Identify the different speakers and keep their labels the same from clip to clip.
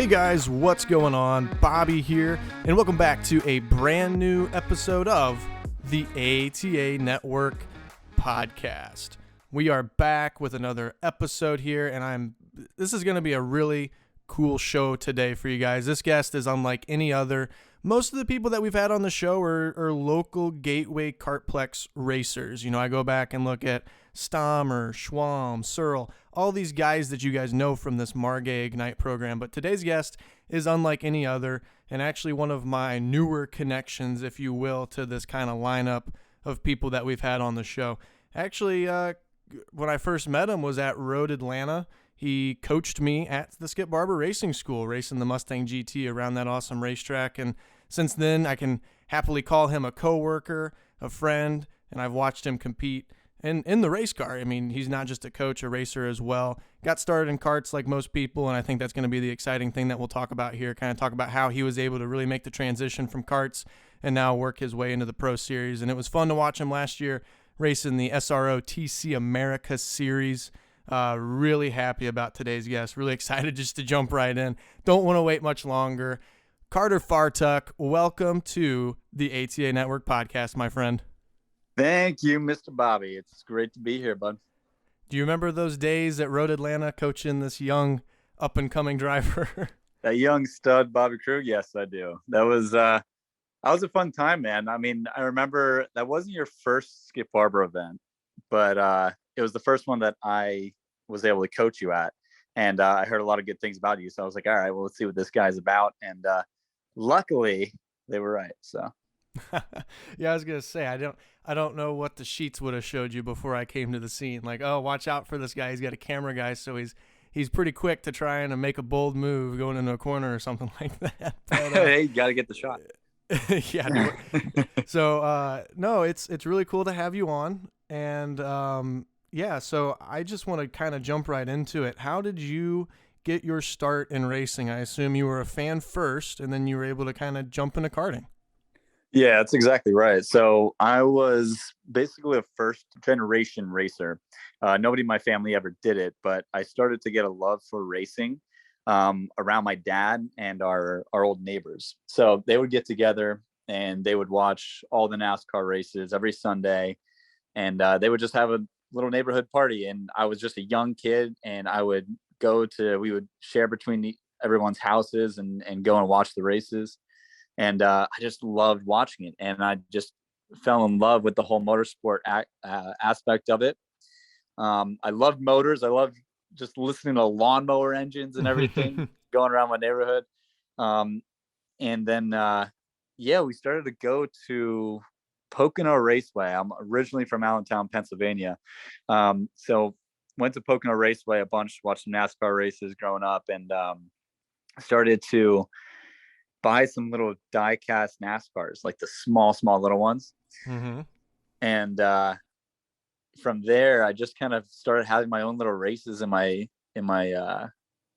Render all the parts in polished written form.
Speaker 1: guys, what's going on? Bobby here, and welcome back to a brand new episode of the ATA Network podcast. We are back with another episode here, and this is going to be a really cool show today for you guys. This guest is unlike any other. Most of the people that we've had on the show are local gateway kartplex racers. You know, I go back and look at Stommer, Schwam, Searle, all these guys that you guys know from this Margay Ignite program. But today's guest is unlike any other, and actually one of my newer connections, if you will, to this kind of lineup of people that we've had on the show. Actually, when I first met him was at Road Atlanta. He coached me at the Skip Barber Racing School, racing the Mustang GT around that awesome racetrack. And since then, I can happily call him a coworker, a friend, and I've watched him compete in the race car. I mean, he's not just a coach, a racer as well. Got started in karts like most people, and I think that's going to be the exciting thing that we'll talk about here, kind of talk about how he was able to really make the transition from karts and now work his way into the Pro Series. And it was fun to watch him last year racing the SRO TC America Series. Really happy about today's guest. Really excited just to jump right in. Don't want to wait much longer. Carter Fartuch, welcome to the ATA Network podcast, my friend.
Speaker 2: Thank you, Mr. Bobby. It's great to be here, bud.
Speaker 1: Do you remember those days at Road Atlanta coaching this young up-and-coming driver?
Speaker 2: That young stud, Bobby Krug? Yes, I do. That was a fun time, man. I mean, I remember that wasn't your first Skip Barber event, but it was the first one that I was able to coach you at. And I heard a lot of good things about you. So I was like, all right, well, let's see what this guy's about. And luckily, they were right. So.
Speaker 1: Yeah, I was gonna say I don't know what the sheets would have showed you before I came to the scene. Like, oh, watch out for this guy. He's got a camera guy, so he's pretty quick to try and make a bold move going into a corner or something like that. But,
Speaker 2: hey, you gotta get the shot.
Speaker 1: Yeah. So no, it's really cool to have you on, and yeah. So I just want to kind of jump right into it. How did you get your start in racing? I assume you were a fan first, and then you were able to kind of jump into karting.
Speaker 2: Yeah, that's exactly right. So I was basically a first generation racer. Nobody in my family ever did it, but I started to get a love for racing around my dad and our old neighbors. So they would get together and they would watch all the NASCAR races every Sunday, and they would just have a little neighborhood party. And I was just a young kid, and we would share between everyone's houses and go and watch the races. And I just loved watching it. And I just fell in love with the whole motorsport aspect of it. I loved motors. I loved just listening to lawnmower engines and everything going around my neighborhood. And then, we started to go to Pocono Raceway. I'm originally from Allentown, Pennsylvania. So went to Pocono Raceway a bunch, watched some NASCAR races growing up, and started to buy some little die-cast NASCARs, like the small little ones.
Speaker 1: Mm-hmm.
Speaker 2: And from there, I just kind of started having my own little races in my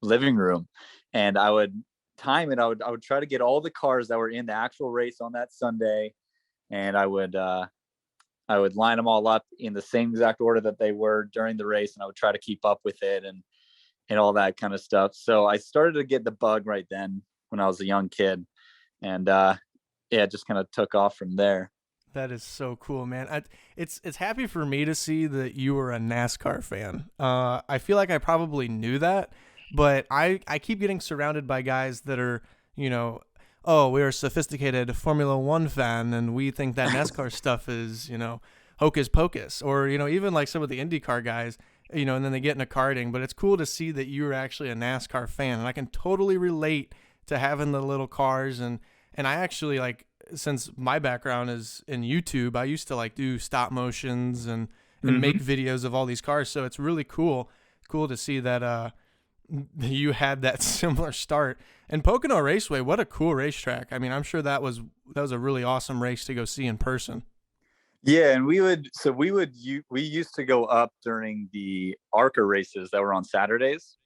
Speaker 2: living room, and I would time it. I would try to get all the cars that were in the actual race on that Sunday, and I would line them all up in the same exact order that they were during the race, and I would try to keep up with it and all that kind of stuff. So I started to get the bug right then when I was a young kid, and it just kind of took off from there.
Speaker 1: That is so cool, man. It's happy for me to see that you were a NASCAR fan. I feel like I probably knew that, but I keep getting surrounded by guys that are, oh, we're a sophisticated Formula One fan, and we think that NASCAR stuff is, hocus pocus, or, even like some of the IndyCar guys, and then they get into karting. But it's cool to see that you're actually a NASCAR fan, and I can totally relate to having the little cars. And I actually, like, since my background is in YouTube, I used to like do stop motions and make videos of all these cars. So it's really cool to see that you had that similar start. And Pocono Raceway, what a cool racetrack. I mean, I'm sure that was a really awesome race to go see in person.
Speaker 2: Yeah, and we used to go up during the ARCA races that were on Saturdays.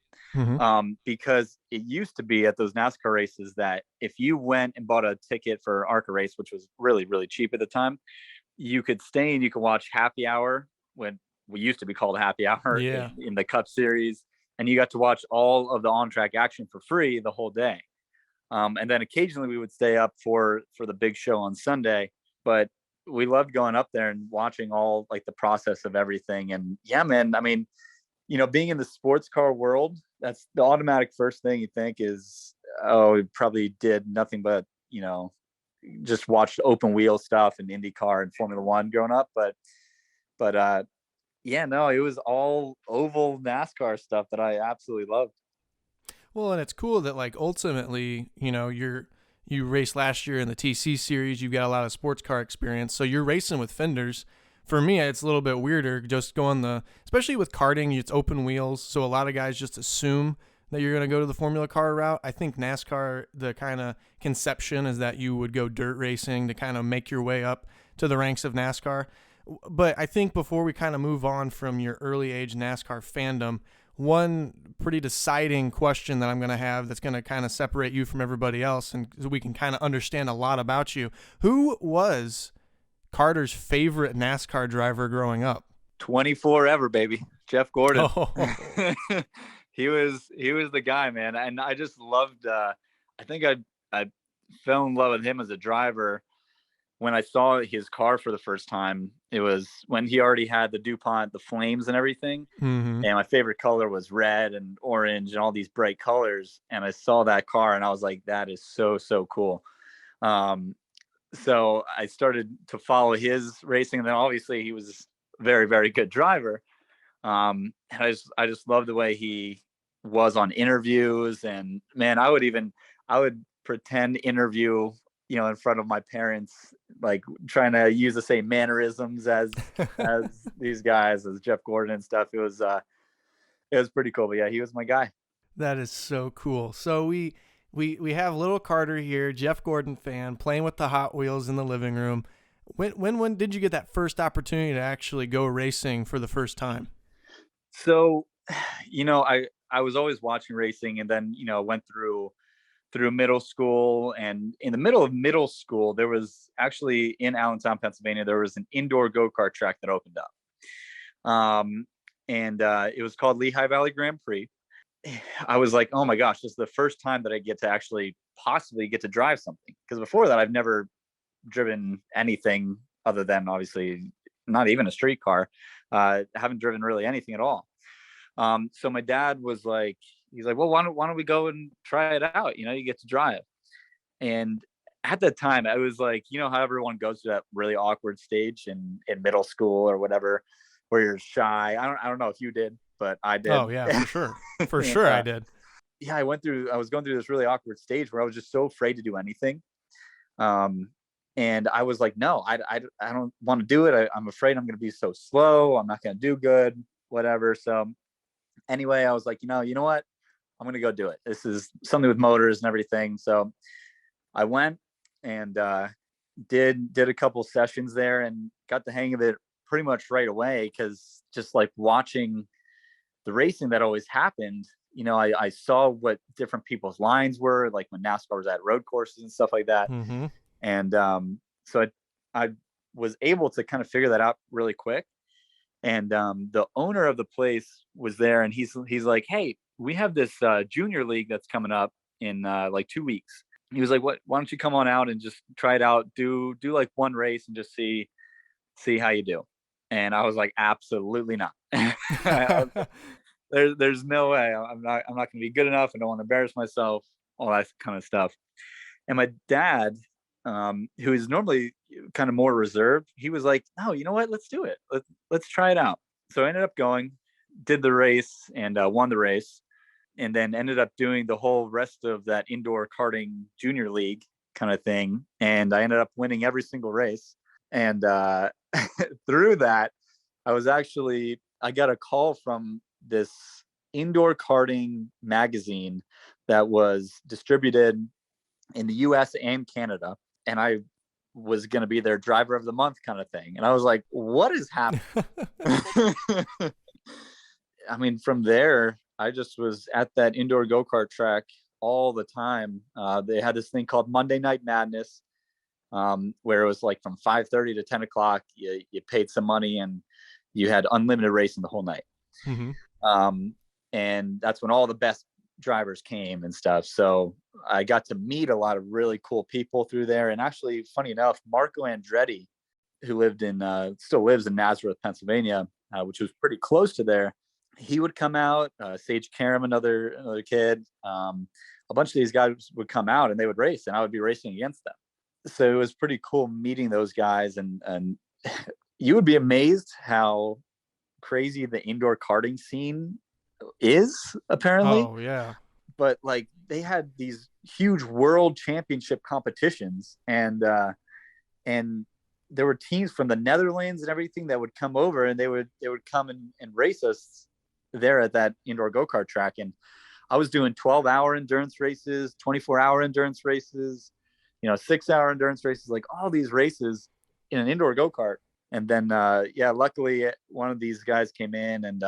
Speaker 2: Because it used to be at those NASCAR races that if you went and bought a ticket for ARCA race, which was really, really cheap at the time, you could stay and you could watch Happy Hour, when we used to be called Happy Hour in the Cup Series. and you got to watch all of the on-track action for free the whole day. And then occasionally we would stay up for the big show on Sunday, but we loved going up there and watching all like the process of everything. And yeah, man, I mean, being in the sports car world, that's the automatic first thing you think is, oh, we probably did nothing but, just watched open wheel stuff and IndyCar and Formula One growing up. But yeah, no, it was all oval NASCAR stuff that I absolutely loved.
Speaker 1: Well, and it's cool that like ultimately, you raced last year in the TC series. You've got a lot of sports car experience, so you're racing with fenders. For me, it's a little bit weirder just going especially with karting, it's open wheels, so a lot of guys just assume that you're going to go to the Formula Car route. I think NASCAR, the kind of conception is that you would go dirt racing to kind of make your way up to the ranks of NASCAR. But I think before we kind of move on from your early age NASCAR fandom, one pretty deciding question that I'm going to have that's going to kind of separate you from everybody else and so we can kind of understand a lot about you. Who was Carter's favorite NASCAR driver growing up?
Speaker 2: 24 ever, baby. Jeff Gordon.
Speaker 1: Oh.
Speaker 2: He was the guy, man. And I just loved, I think I fell in love with him as a driver when I saw his car for the first time. It was when he already had the DuPont, the flames and everything.
Speaker 1: Mm-hmm.
Speaker 2: And my favorite color was red and orange and all these bright colors. And I saw that car and I was like, that is so, so cool. So I started to follow his racing. And then obviously he was a very, very good driver. And I just love the way he was on interviews. And man, I would pretend interview, in front of my parents, like trying to use the same mannerisms as these guys, as Jeff Gordon and stuff. It was pretty cool. But yeah, he was my guy.
Speaker 1: That is so cool. So we have little Carter here, Jeff Gordon fan, playing with the Hot Wheels in the living room. When did you get that first opportunity to actually go racing for the first time?
Speaker 2: So, I was always watching racing, and then, went through middle school. And in the middle of middle school, there was actually in Allentown, Pennsylvania, there was an indoor go-kart track that opened up. And it was called Lehigh Valley Grand Prix. I was like, oh my gosh, this is the first time that I get to actually possibly get to drive something. Because before that, I've never driven anything other than obviously not even a street car. Haven't driven really anything at all. So my dad was like, he's like, well, why don't we go and try it out? You get to drive. And at that time, I was like, how everyone goes to that really awkward stage in middle school or whatever, where you're shy. I don't know if you did, but I did.
Speaker 1: Oh yeah, for sure. For sure I did.
Speaker 2: Yeah, I was going through this really awkward stage where I was just so afraid to do anything. And I was like, no, I don't want to do it. I'm afraid I'm going to be so slow. I'm not going to do good, whatever. So anyway, I was like, you know what? I'm going to go do it. This is something with motors and everything. So I went and did a couple sessions there and got the hang of it pretty much right away. Cause just like watching the racing that always happened, I saw what different people's lines were, like when NASCAR was at road courses and stuff like that.
Speaker 1: Mm-hmm.
Speaker 2: And so I was able to kind of figure that out really quick. And the owner of the place was there, and he's like, hey, we have this junior league that's coming up in like 2 weeks. He was like, why don't you come on out and just try it out, do like one race and just see how you do. And I was like, absolutely not. There's no way. I'm not going to be good enough. I don't want to embarrass myself, all that kind of stuff. And my dad, who is normally kind of more reserved, he was like, no, you know what? Let's do it. Let's try it out. So I ended up going, did the race and won the race, and then ended up doing the whole rest of that indoor karting junior league kind of thing. And I ended up winning every single race. And through that, I got a call from this indoor karting magazine that was distributed in the US and Canada. And I was going to be their driver of the month kind of thing. And I was like, what is happening? I mean, from there, I just was at that indoor go-kart track all the time. They had this thing called Monday Night Madness, where it was like from 5:30 to 10 o'clock, you paid some money and you had unlimited racing the whole night.
Speaker 1: Mm-hmm.
Speaker 2: and that's when all the best drivers came and stuff. So I got to meet a lot of really cool people through there. And actually, funny enough, Marco Andretti, who still lives in Nazareth, Pennsylvania, which was pretty close to there, he would come out. Sage Karam, another kid, a bunch of these guys would come out and they would race, and I would be racing against them. So it was pretty cool meeting those guys, and you would be amazed how crazy the indoor karting scene is, apparently.
Speaker 1: Oh yeah.
Speaker 2: But like, they had these huge world championship competitions, and there were teams from the Netherlands and everything that would come over, and they would come and race us there at that indoor go-kart track. And I was doing 12-hour endurance races, 24-hour endurance races, 6-hour endurance races, like all these races in an indoor go-kart. And then, luckily one of these guys came in, and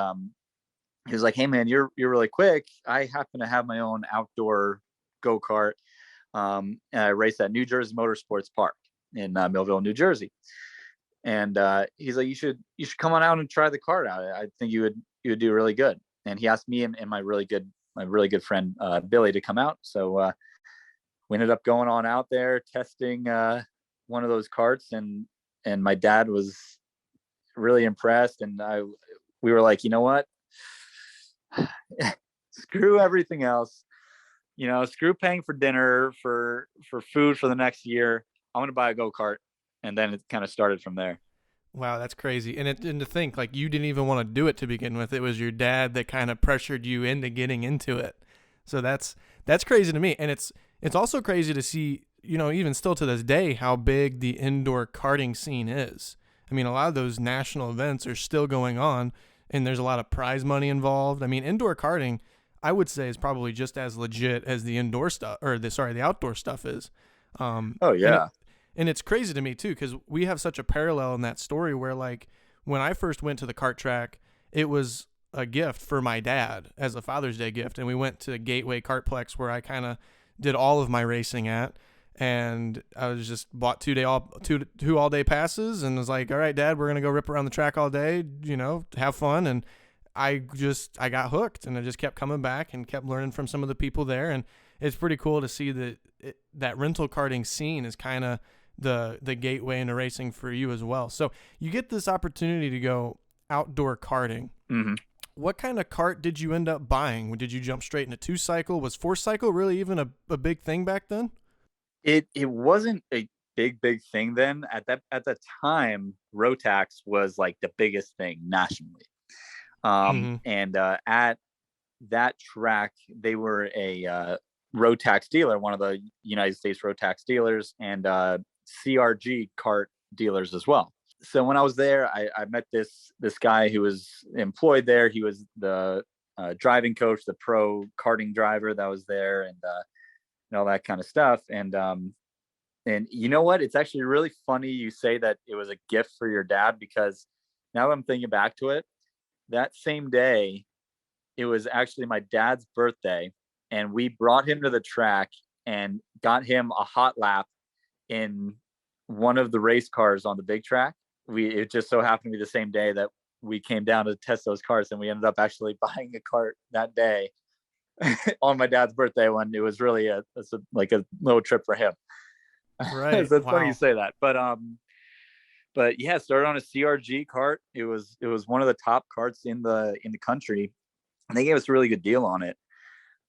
Speaker 2: he was like, "Hey man, you're really quick. I happen to have my own outdoor go-kart. And I race at New Jersey Motorsports Park in Millville, New Jersey." And he's like, you should come on out and try the kart out. I think you would do really good. And he asked me and my really good friend Billy to come out. So we ended up going on out there, testing one of those karts, and my dad was really impressed. And we were like, you know what? Screw everything else. Screw paying for dinner, for food for the next year. I'm going to buy a go-kart. And then it kind of started from there.
Speaker 1: Wow, that's crazy. And to think, like, you didn't even want to do it to begin with. It was your dad that kind of pressured you into getting into it. So that's crazy to me. And it's also crazy to see, even still to this day, how big the indoor karting scene is. I mean, a lot of those national events are still going on, and there's a lot of prize money involved. I mean, indoor karting, I would say, is probably just as legit as the indoor stuff, or the outdoor stuff is.
Speaker 2: Oh yeah.
Speaker 1: And it's crazy to me too, because we have such a parallel in that story where, like, when I first went to the kart track, it was a gift for my dad as a Father's Day gift. And we went to Gateway Kartplex, where I kind of did all of my racing at. And I was just bought two all day passes, and was like, all right, Dad, we're going to go rip around the track all day, have fun. And I got hooked, and I just kept coming back and kept learning from some of the people there. And it's pretty cool to see that rental karting scene is kind of the gateway into racing for you as well. So you get this opportunity to go outdoor karting.
Speaker 2: Mm-hmm.
Speaker 1: What kind of kart did you end up buying? Did you jump straight into 2-cycle? Was 4-cycle really even a big thing back then?
Speaker 2: It wasn't a big thing then. At the time, Rotax was like the biggest thing nationally. And at that track, they were a Rotax dealer, one of the United States Rotax dealers, and CRG kart dealers as well. So when I was there, I met this guy who was employed there. He was the driving coach, the pro karting driver that was there, and all that kind of stuff. And you know what? It's actually really funny you say that it was a gift for your dad, because now that I'm thinking back to it, that same day, it was actually my dad's birthday, and we brought him to the track and got him a hot lap in one of the race cars on the big track. It just so happened to be the same day that we came down to test those cars, and we ended up actually buying a kart that day on my dad's birthday, when it was really like a little trip for him.
Speaker 1: Right.
Speaker 2: So it's funny you say that. But yeah, started on a CRG kart. It was one of the top karts in the country, and they gave us a really good deal on it.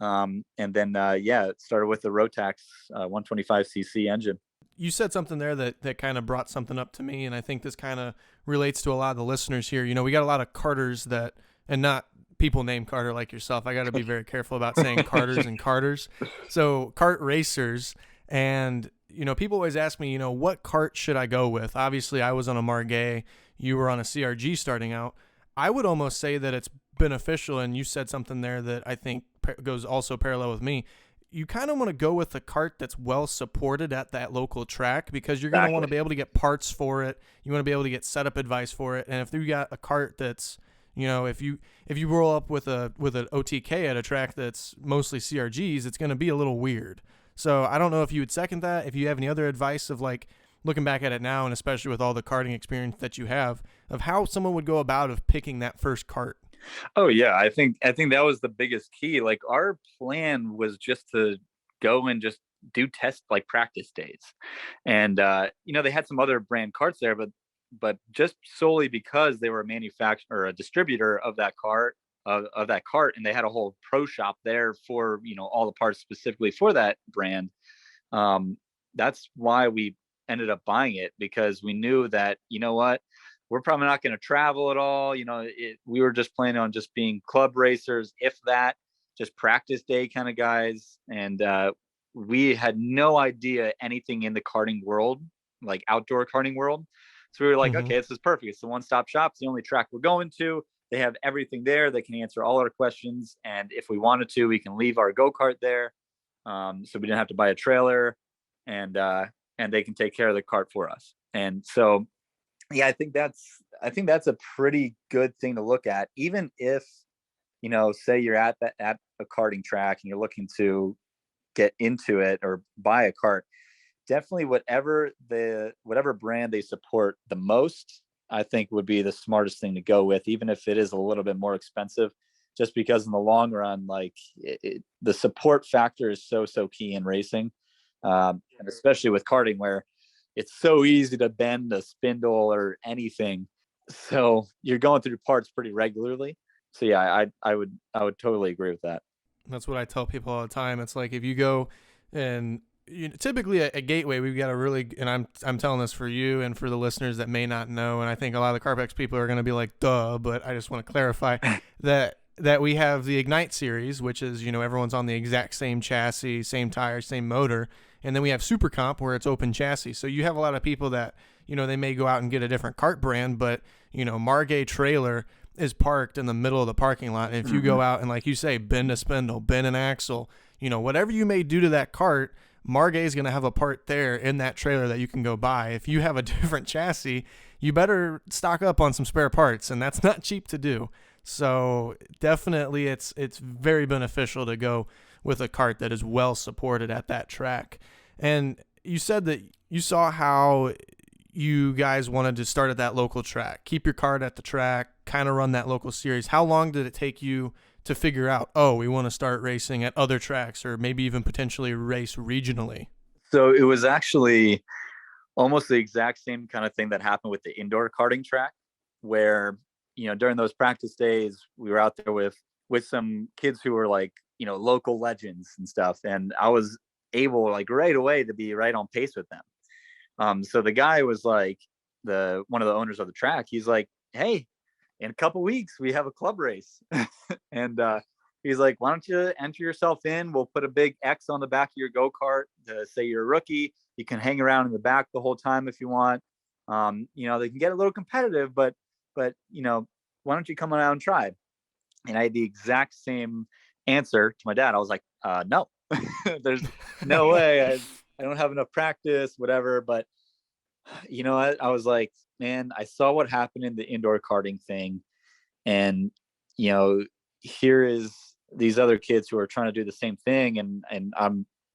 Speaker 2: And then it started with the Rotax 125cc engine.
Speaker 1: You said something there that kind of brought something up to me, and I think this kind of relates to a lot of the listeners here. We got a lot of karters and not people named Carter like yourself. I got to be very careful about saying karters and karters. So kart racers, and people always ask me, what kart should I go with? Obviously, I was on a Margay. You were on a CRG starting out. I would almost say that it's beneficial, and you said something there that I think goes also parallel with me. You kind of want to go with a kart that's well supported at that local track, because you're going to want to be able to get parts for it. You want to be able to get setup advice for it. And if you got a kart that's, if you roll up with an OTK at a track that's mostly CRGs, it's going to be a little weird. So I don't know if you would second that. If you have any other advice of, like, looking back at it now, and especially with all the karting experience that you have, of how someone would go about of picking that first kart.
Speaker 2: Oh yeah, I think that was the biggest key. Like our plan was just to go and just do test like practice days. And they had some other brand carts there, but just solely because they were a manufacturer or a distributor of that cart, and they had a whole pro shop there for, all the parts specifically for that brand. Um, that's why we ended up buying it, because we knew that, what, we're probably not going to travel at all. We were just planning on just being club racers, if that, just practice day kind of guys. And we had no idea anything in the karting world, like outdoor karting world. So we were like,
Speaker 1: Hmm.
Speaker 2: okay, this is perfect. It's the one-stop shop. It's the only track we're going to. They have everything there. They can answer all our questions. And if we wanted to, we can leave our go-kart there. So we didn't have to buy a trailer, and they can take care of the cart for us. And so, yeah, I think that's a pretty good thing to look at, even if, say you're at a karting track and you're looking to get into it or buy a cart. Definitely whatever brand they support the most, I think would be the smartest thing to go with, even if it is a little bit more expensive, just because in the long run, like the support factor is so key in racing, and especially with karting where it's so easy to bend a spindle or anything. So you're going through parts pretty regularly. So yeah, I would totally agree with that.
Speaker 1: That's what I tell people all the time. It's like if you go and typically at Gateway, we've got a really, and I'm telling this for you and for the listeners that may not know, and I think a lot of the Carpex people are going to be like, duh, but I just want to clarify that we have the Ignite series, which is, everyone's on the exact same chassis, same tires, same motor. And then we have Super Comp where it's open chassis. So you have a lot of people that, they may go out and get a different cart brand, but, Margay trailer is parked in the middle of the parking lot. And if you
Speaker 2: Mm-hmm.
Speaker 1: go out and, like you say, bend a spindle, bend an axle, whatever you may do to that cart, Margay is going to have a part there in that trailer that you can go buy. If you have a different chassis, you better stock up on some spare parts, and that's not cheap to do. So definitely, it's very beneficial to go with a cart that is well supported at that track. And you said that you saw how you guys wanted to start at that local track, keep your cart at the track, kind of run that local series. How long did it take you to figure out, oh, we want to start racing at other tracks or maybe even potentially race regionally?
Speaker 2: So it was actually almost the exact same kind of thing that happened with the indoor karting track, where during those practice days we were out there with some kids who were like local legends and stuff, and I was able like right away to be right on pace with them. So the guy was like, the one of the owners of the track, he's like, hey, in a couple weeks we have a club race. And he's like, why don't you enter yourself in, we'll put a big X on the back of your go-kart to say you're a rookie. You can hang around in the back the whole time if you want. They can get a little competitive, but why don't you come on out and try? And I had the exact same answer to my dad. I was like, no. There's no way. I don't have enough practice, whatever. But I was like, man, I saw what happened in the indoor karting thing, and you know, here is these other kids who are trying to do the same thing, and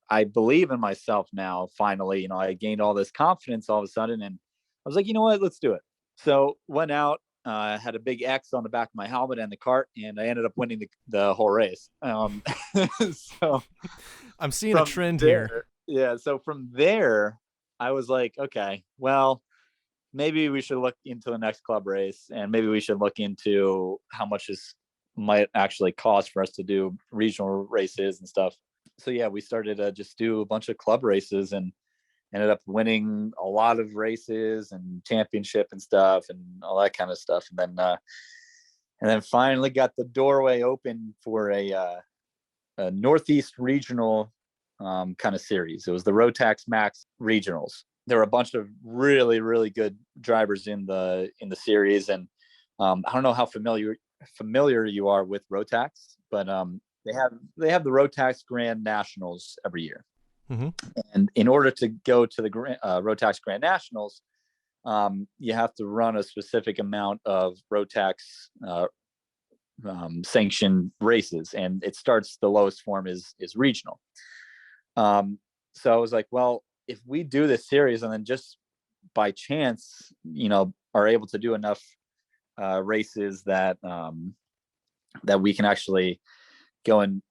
Speaker 2: I believe in myself now. Finally, I gained all this confidence all of a sudden, and I was like, you know what, let's do it. So went out, had a big X on the back of my helmet and the cart, and I ended up winning the whole race. So
Speaker 1: I'm seeing a
Speaker 2: from
Speaker 1: trend here.
Speaker 2: there, yeah. So from there, I was like, okay, well, maybe we should look into the next club race, and maybe we should look into how much this might actually cost for us to do regional races and stuff. So yeah, we started to just do a bunch of club races and ended up winning a lot of races and championship and stuff and all that kind of stuff. And then finally got the doorway open for a Northeast regional kind of series. It was the Rotax Max regionals. There were a bunch of really, really good drivers in the series, and I don't know how familiar you are with Rotax, but they have the Rotax Grand Nationals every year,
Speaker 1: Mm-hmm.
Speaker 2: and in order to go to the Rotax Grand Nationals, you have to run a specific amount of Rotax sanctioned races, and it starts, the lowest form is regional. So I was like, well, if we do this series and then just by chance, are able to do enough races that that we can actually go and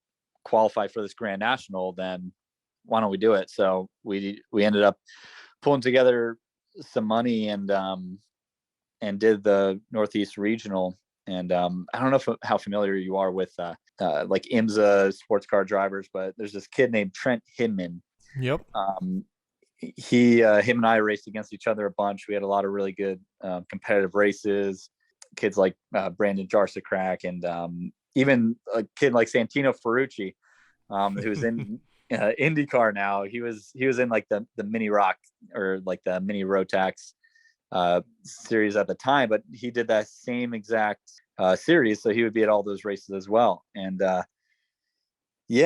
Speaker 2: qualify for this Grand National, then why don't we do it? So we ended up pulling together some money and did the Northeast Regional. And I don't know how familiar you are with like IMSA sports car drivers, but there's this kid named Trent Hinman.
Speaker 1: Yep.
Speaker 2: Him and I raced against each other a bunch. We had a lot of really good competitive races. Kids like Brandon Jarsacrack and even a kid like Santino Ferrucci, who's in IndyCar now. He was in like the Mini Rock or like the Mini Rotax series at the time, but he did that same exact series, so he would be at all those races as well. And I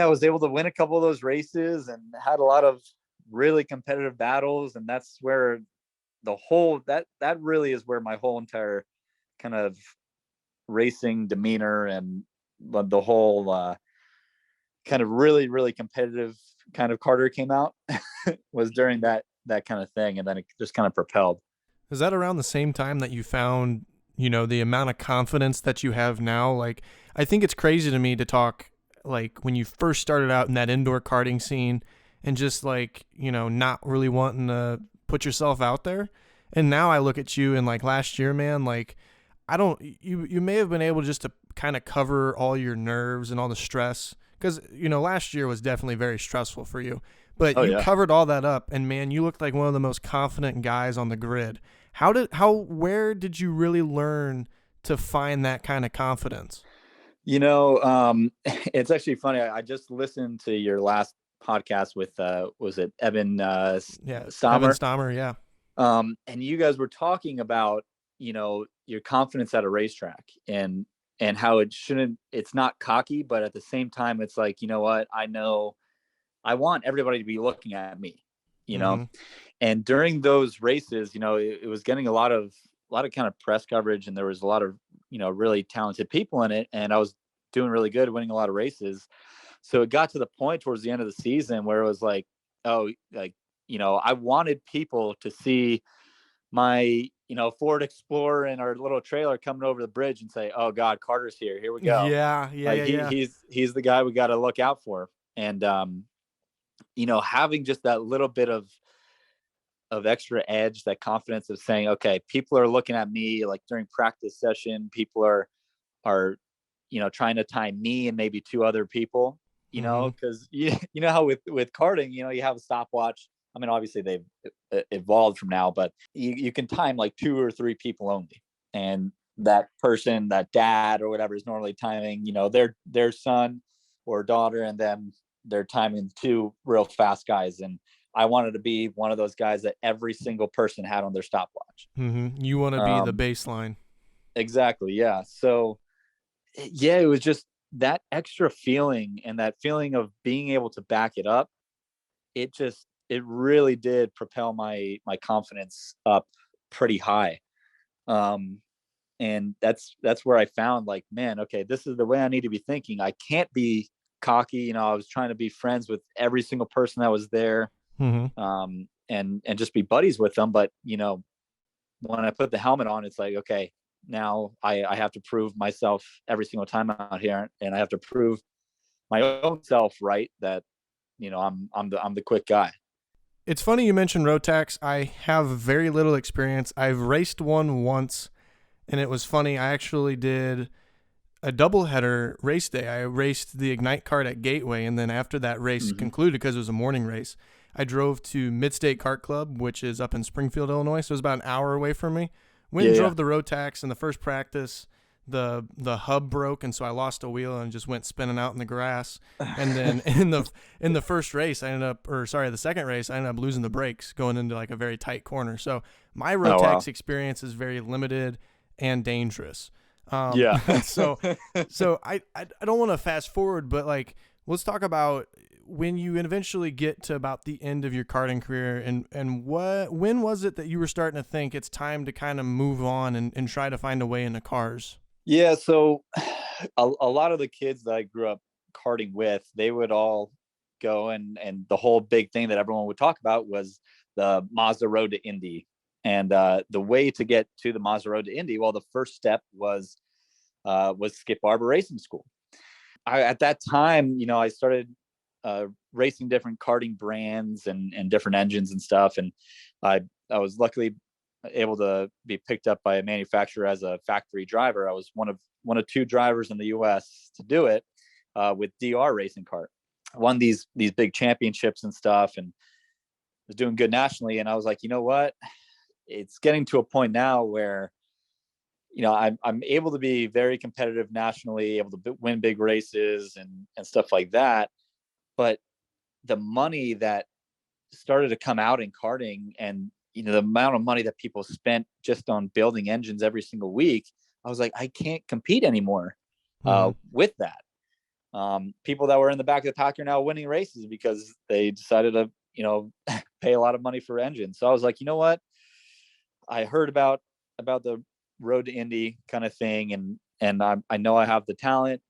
Speaker 2: was able to win a couple of those races and had a lot of really competitive battles, and that's where the whole that really is where my whole entire kind of racing demeanor and the whole kind of really, really competitive kind of Carter came out was during that kind of thing. And then it just kind of propelled.
Speaker 1: Is that around the same time that you found, the amount of confidence that you have now? Like, I think it's crazy to me to talk like when you first started out in that indoor karting scene and just like, not really wanting to put yourself out there. And now I look at you and like last year, man, like you may have been able just to kind of cover all your nerves and all the stress. Because, last year was definitely very stressful for you. But you covered all that up, and, man, you looked like one of the most confident guys on the grid. Where did you really learn to find that kind of confidence?
Speaker 2: It's actually funny. I just listened to your last podcast with, was it Evan Stammer?
Speaker 1: Evan Stammer, yeah.
Speaker 2: And you guys were talking about, your confidence at a racetrack and how it's not cocky, but at the same time, it's like, you know what, I know I want everybody to be looking at me, and during those races, it was getting a lot of kind of press coverage, and there was a lot of, really talented people in it. And I was doing really good, winning a lot of races. So it got to the point towards the end of the season where it was like, oh, like, I wanted people to see my, Ford Explorer and our little trailer coming over the bridge and say, oh God, Carter's here. Here we go.
Speaker 1: Yeah.
Speaker 2: He's the guy we got to look out for. And, having just that little bit of extra edge, that confidence of saying, okay, people are looking at me, like during practice session, people are, trying to time me and maybe two other people, because you know how with karting, you have a stopwatch. I mean, obviously they've evolved from now, but you can time like two or three people only. And that person, that dad or whatever, is normally timing, their son or daughter, and then they're timing two real fast guys. And I wanted to be one of those guys that every single person had on their stopwatch.
Speaker 1: You want to be the baseline.
Speaker 2: Exactly. Yeah. So yeah, it was just that extra feeling, and that feeling of being able to back it up. It really did propel my confidence up pretty high. And that's where I found, like, man, okay, this is the way I need to be thinking. I can't be cocky. I was trying to be friends with every single person that was there, and just be buddies with them. But, when I put the helmet on, it's like, okay, now I have to prove myself every single time out here. And I have to prove my own self right, that, I'm the quick guy.
Speaker 1: It's funny you mentioned Rotax. I have very little experience. I've raced one once, and it was funny. I actually did a doubleheader race day. I raced the Ignite kart at Gateway, and then after that race concluded, because it was a morning race, I drove to Midstate Kart Club, which is up in Springfield, Illinois, so it was about an hour away from me. Went and drove the Rotax. In the first practice, the hub broke, and so I lost a wheel and just went spinning out in the grass. And then in the first race, the second race, I ended up losing the brakes going into like a very tight corner. So my Rotax experience is very limited and dangerous. So I don't want to fast forward, but like, let's talk about when you eventually get to about the end of your karting career, and when was it that you were starting to think it's time to kind of move on and try to find a way into cars?
Speaker 2: Yeah. So a lot of the kids that I grew up karting with, they would all go and the whole big thing that everyone would talk about was the Mazda Road to Indy. And the way to get to the Mazda Road to Indy, well, the first step was was Skip Barber Racing School. At that time, I started racing different karting brands and different engines and stuff. And I was luckily able to be picked up by a manufacturer as a factory driver. I was one of two drivers in the US to do it with DR Racing Kart. I won these big championships and stuff and was doing good nationally. And I was like, you know what? It's getting to a point now where, I'm able to be very competitive nationally, able to win big races and stuff like that. But the money that started to come out in karting and, the amount of money that people spent just on building engines every single week, I was like, I can't compete anymore with that. People that were in the back of the pack are now winning races because they decided to, pay a lot of money for engines. So I was like, you know what? I heard about the road to Indy kind of thing. And I know I have the talent.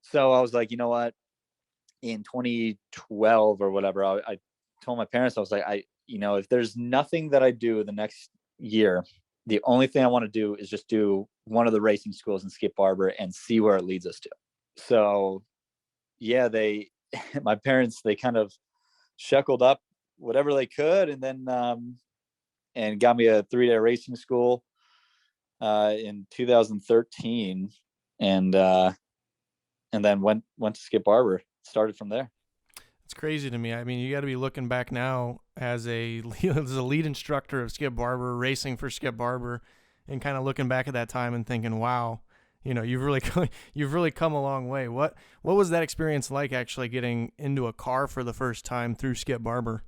Speaker 2: So I was like, you know what? In 2012 or whatever, I told my parents, I was like, if there's nothing that I do the next year, the only thing I want to do is just do one of the racing schools in Skip Barber and see where it leads us to. So yeah, my parents, they kind of shackled up whatever they could and then and got me a 3-day racing school in 2013 and then went to Skip Barber. Started from there.
Speaker 1: It's crazy to me. I mean, you got to be looking back now as a lead instructor of Skip Barber, racing for Skip Barber, and kind of looking back at that time and thinking, wow, you've really come a long way. What was that experience like, actually getting into a car for the first time through Skip Barber?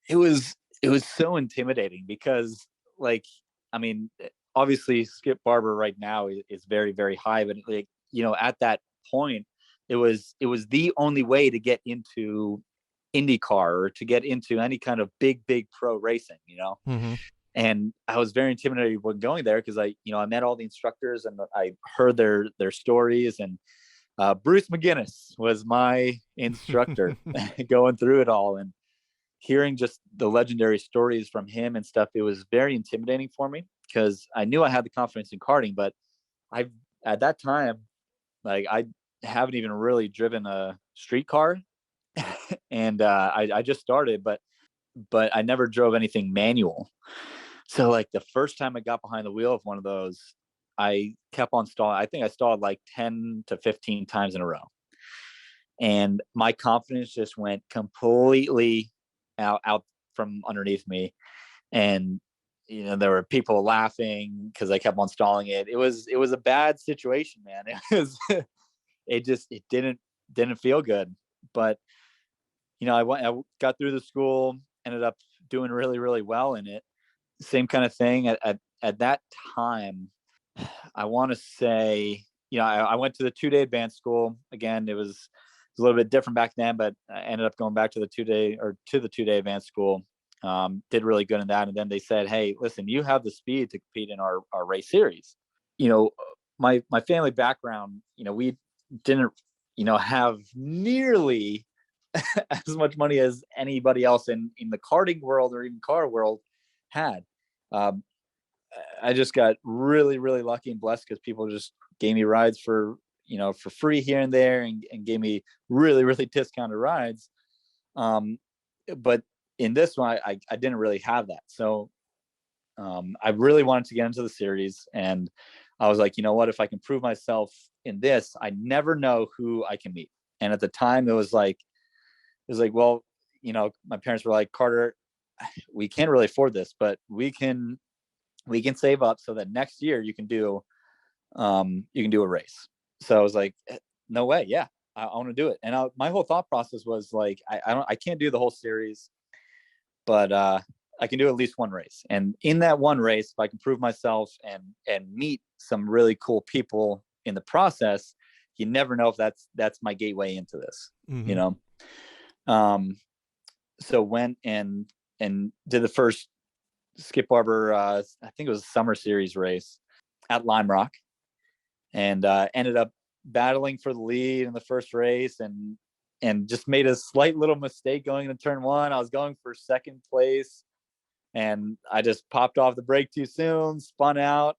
Speaker 2: It was so intimidating because, obviously Skip Barber right now is very, very high, but at that point, it was the only way to get into IndyCar or to get into any kind of big pro racing,
Speaker 1: Mm-hmm.
Speaker 2: And I was very intimidated when going there because I met all the instructors and I heard their stories. And Bruce McGinnis was my instructor going through it all and hearing just the legendary stories from him and stuff. It was very intimidating for me because I knew I had the confidence in karting, but at that time, I haven't even really driven a street car and I just started, but I never drove anything manual. So the first time I got behind the wheel of one of those, I kept on stalling. I think I stalled 10 to 15 times in a row. And my confidence just went completely out from underneath me. And, there were people laughing because I kept on stalling it. It was a bad situation, man. It didn't feel good. But, I got through the school, ended up doing really, really well in it. Same kind of thing at that time. I want to say, I went to the 2-day advanced school. Again, it was a little bit different back then, but I ended up going back to the 2-day advanced school. Did really good in that. And then they said, hey, listen, you have the speed to compete in our race series. My family background, we didn't, have nearly as much money as anybody else in the karting world or even car world had. I just got really, really lucky and blessed because people just gave me rides for free here and there and gave me really, really discounted rides. But in this one, I didn't really have that. So I really wanted to get into the series. And I was like, you know what, if I can prove myself in this, I never know who I can meet. And at the time it was like, well, my parents were like, Carter, we can't really afford this, but we can save up so that next year you can do a race. So I was like, no way. Yeah, I want to do it. And my whole thought process was like, I can't do the whole series, but I can do at least one race. And in that one race, if I can prove myself and meet some really cool people in the process, you never know if that's my gateway into this,
Speaker 1: Mm-hmm.
Speaker 2: So went and did the first Skip Barber, I think it was a summer series race at Lime Rock, and ended up battling for the lead in the first race and just made a slight little mistake going into turn one. I was going for second place and I just popped off the brake too soon, spun out,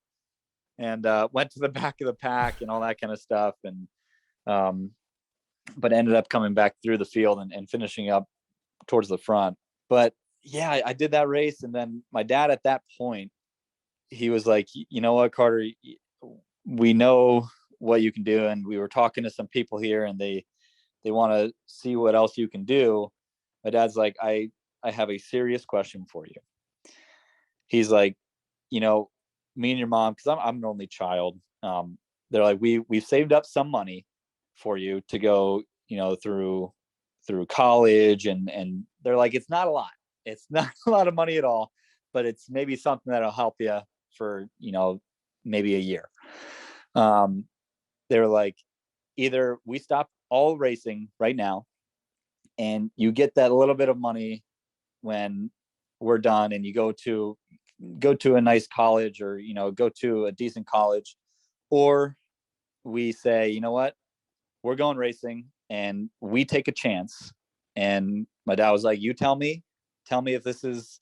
Speaker 2: and went to the back of the pack and all that kind of stuff. And but ended up coming back through the field and finishing up towards the front. But yeah, I did that race. And then my dad at that point, he was like, you know what, Carter, we know what you can do. And we were talking to some people here, and they want to see what else you can do. My dad's like, I have a serious question for you. He's like, you know, me and your mom, because I'm an only child. They're like, we've saved up some money for you to go, you know, through college, and they're like, it's not a lot. It's not a lot of money at all, but it's maybe something that'll help you for, you know, maybe a year. They're like, either we stop all racing right now and you get that little bit of money when we're done, and you go to a nice college, or, you know, go to a decent college, or we say, you know what, we're going racing and we take a chance. And my dad was like, you tell me if this is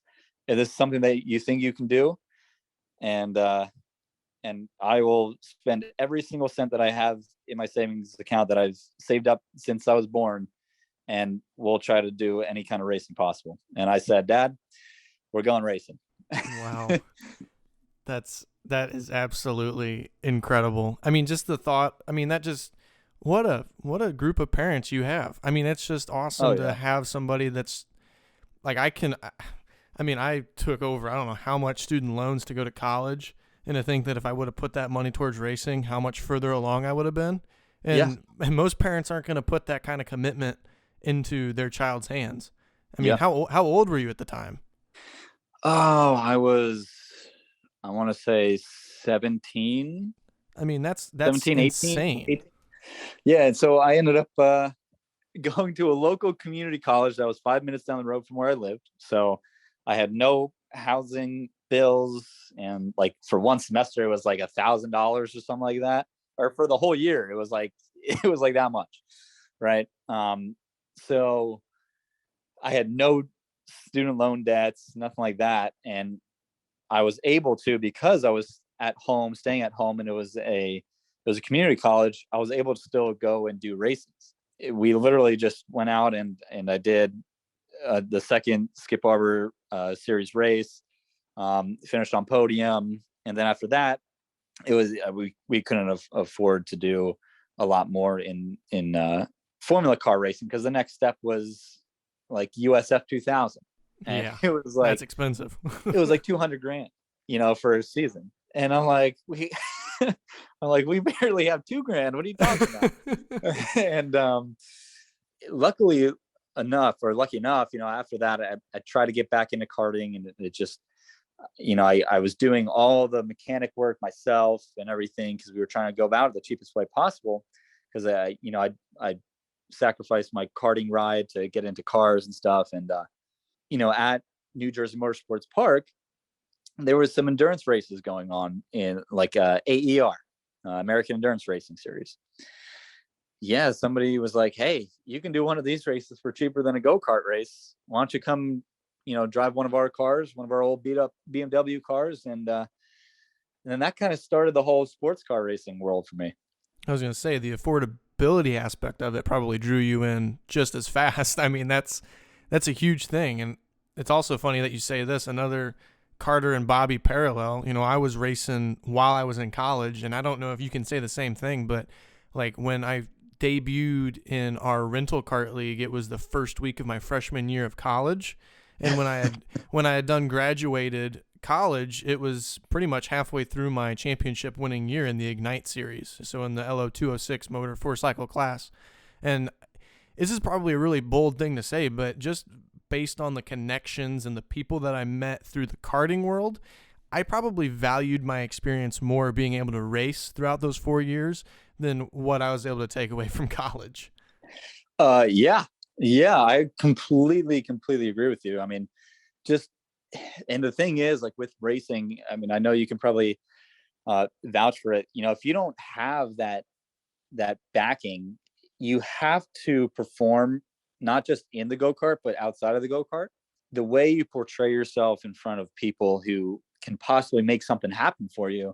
Speaker 2: something that you think you can do. And I will spend every single cent that I have in my savings account that I've saved up since I was born, and we'll try to do any kind of racing possible. And I said, Dad, we're going racing.
Speaker 1: Wow. That is absolutely incredible. I mean, just the thought, I mean, that just, what a group of parents you have. I mean, it's just awesome to have somebody that's like, I took over, I don't know how much student loans to go to college, and to think that if I would have put that money towards racing, how much further along I would have been. And most parents aren't going to put that kind of commitment into their child's hands. I mean, how old were you at the time?
Speaker 2: Oh, I want to say 17.
Speaker 1: I mean, that's
Speaker 2: 17,
Speaker 1: insane.
Speaker 2: 18. Yeah. And so I ended up going to a local community college that was 5 minutes down the road from where I lived. So I had no housing bills. And like for one semester, it was like $1,000 or something like that. Or for the whole year, it was like that much. Right. So I had no student loan debts, nothing like that. And I was able to, because I was staying at home, and it was a community college, I was able to still go and do races. We literally just went out and I did the second Skip Barber series race, finished on podium. And then after that, it was, we couldn't afford to do a lot more in formula car racing, because the next step was like USF 2000. And it was like,
Speaker 1: that's expensive.
Speaker 2: It was like $200,000, you know, for a season. And I'm like, we barely have $2,000. What are you talking about? And lucky enough, you know, after that, I tried to get back into karting, and it just, you know, I was doing all the mechanic work myself and everything, because we were trying to go about it the cheapest way possible. Because I sacrificed my karting ride to get into cars and stuff. And you know, at New Jersey Motorsports Park, there was some endurance races going on in like AER, American Endurance Racing Series. Yeah, somebody was like, hey, you can do one of these races for cheaper than a go-kart race. Why don't you come, you know, drive one of our cars, one of our old beat up BMW cars. And then that kind of started the whole sports car racing world for me.
Speaker 1: I was going to say, the affordability aspect of it probably drew you in just as fast. I mean, that's a huge thing. And it's also funny that you say this, another Carter and Bobby parallel. You know, I was racing while I was in college, and I don't know if you can say the same thing, but like when I debuted in our rental kart league, it was the first week of my freshman year of college. And when I had done graduated college, it was pretty much halfway through my championship winning year in the Ignite series. So in the LO 206 motor 4-cycle class. And this is probably a really bold thing to say, but just based on the connections and the people that I met through the karting world, I probably valued my experience more being able to race throughout those 4 years than what I was able to take away from college.
Speaker 2: Yeah, I completely agree with you. I mean, and the thing is, like with racing, I mean, I know you can probably vouch for it. You know, if you don't have that backing, you have to perform not just in the go-kart, but outside of the go-kart. The way you portray yourself in front of people who can possibly make something happen for you